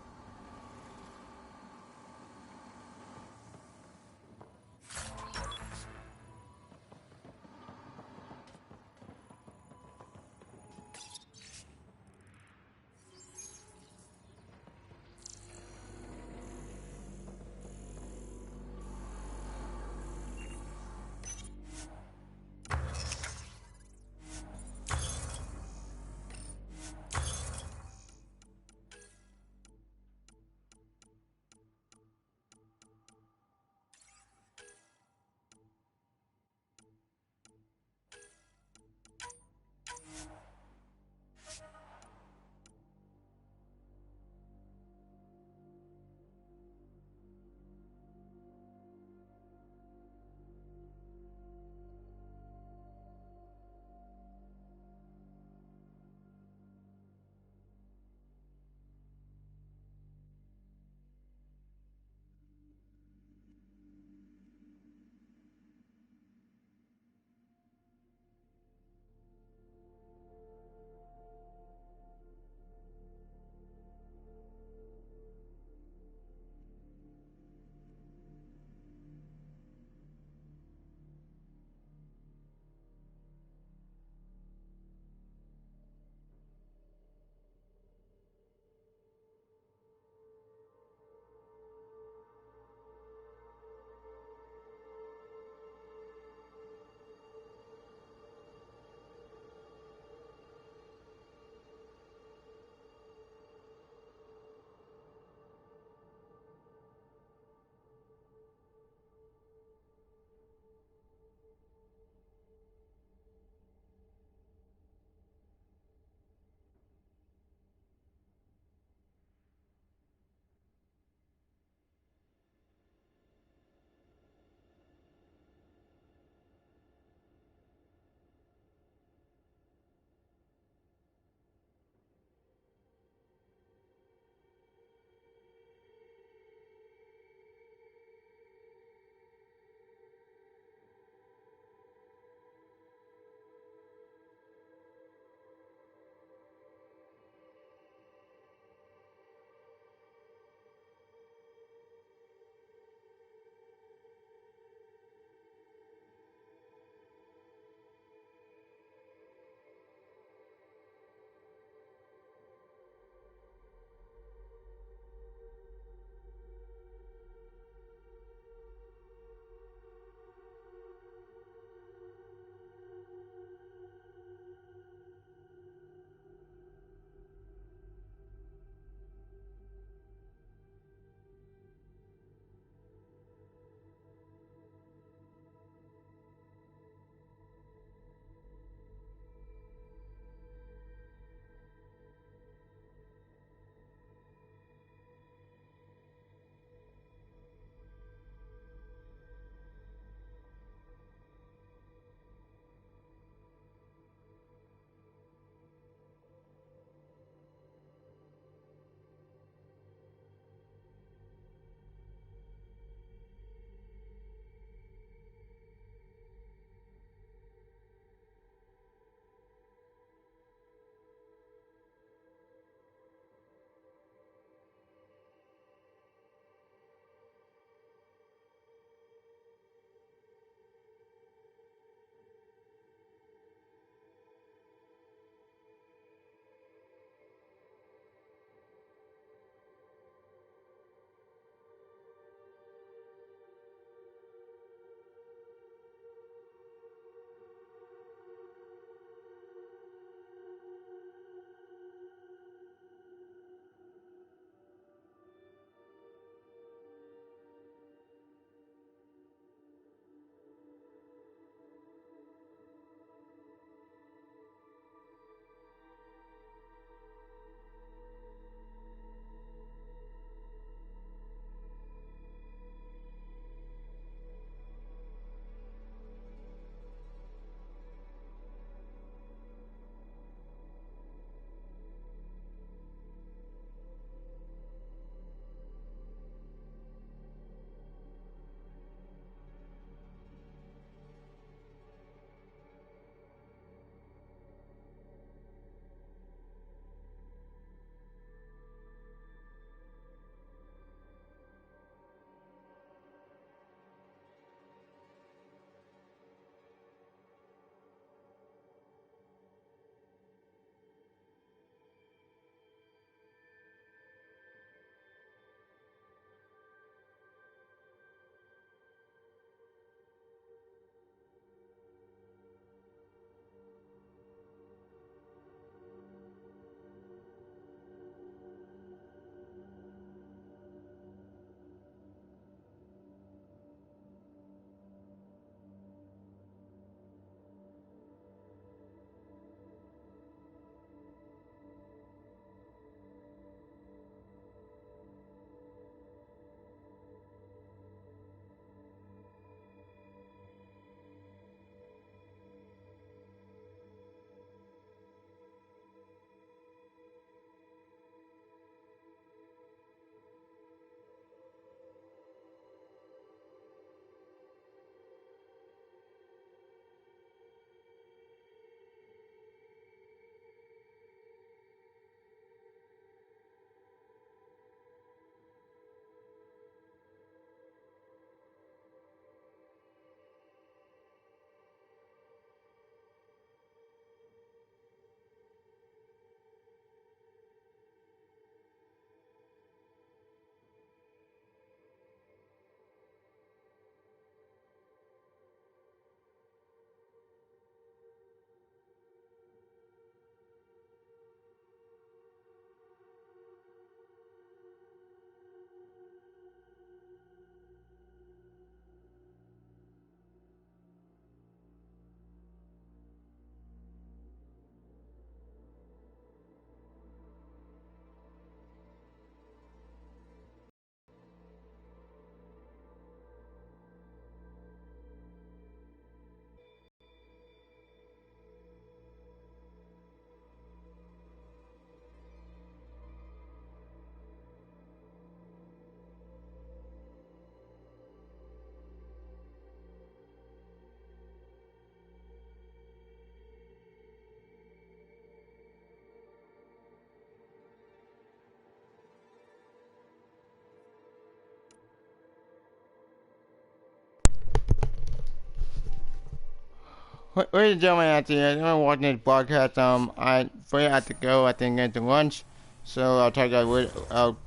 [SPEAKER 7] Ladies and gentlemen, at the end, I'm watching this broadcast. I have to go. I think get to lunch, so I'll talk about it. I'll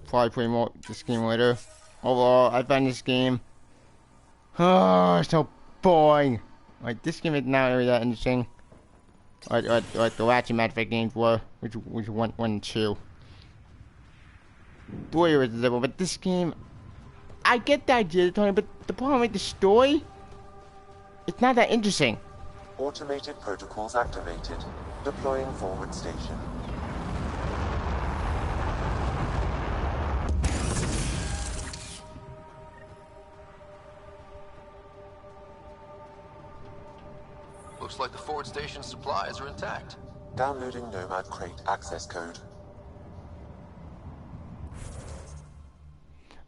[SPEAKER 7] probably play more this game later. Overall, I find this game, oh, so boring. Like this game is not really that interesting. Like the last Mass Effect games were, which one and two. 3 was level, but this game, I get the idea, Tony, but the problem with the story, it's not that interesting.
[SPEAKER 4] Automated protocols activated. Deploying forward station.
[SPEAKER 2] Looks like the forward station supplies are intact.
[SPEAKER 4] Downloading Nomad Crate access code.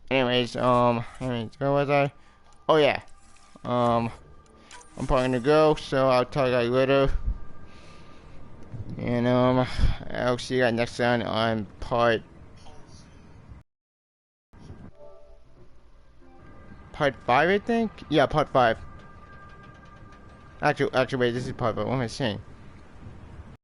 [SPEAKER 7] Anyways, where was I? Oh yeah. I'm probably gonna go, so I'll talk to you later. And I'll see you guys next time on part 5, I think? Yeah, part 5. Actually, wait, this is part 5. What am I saying?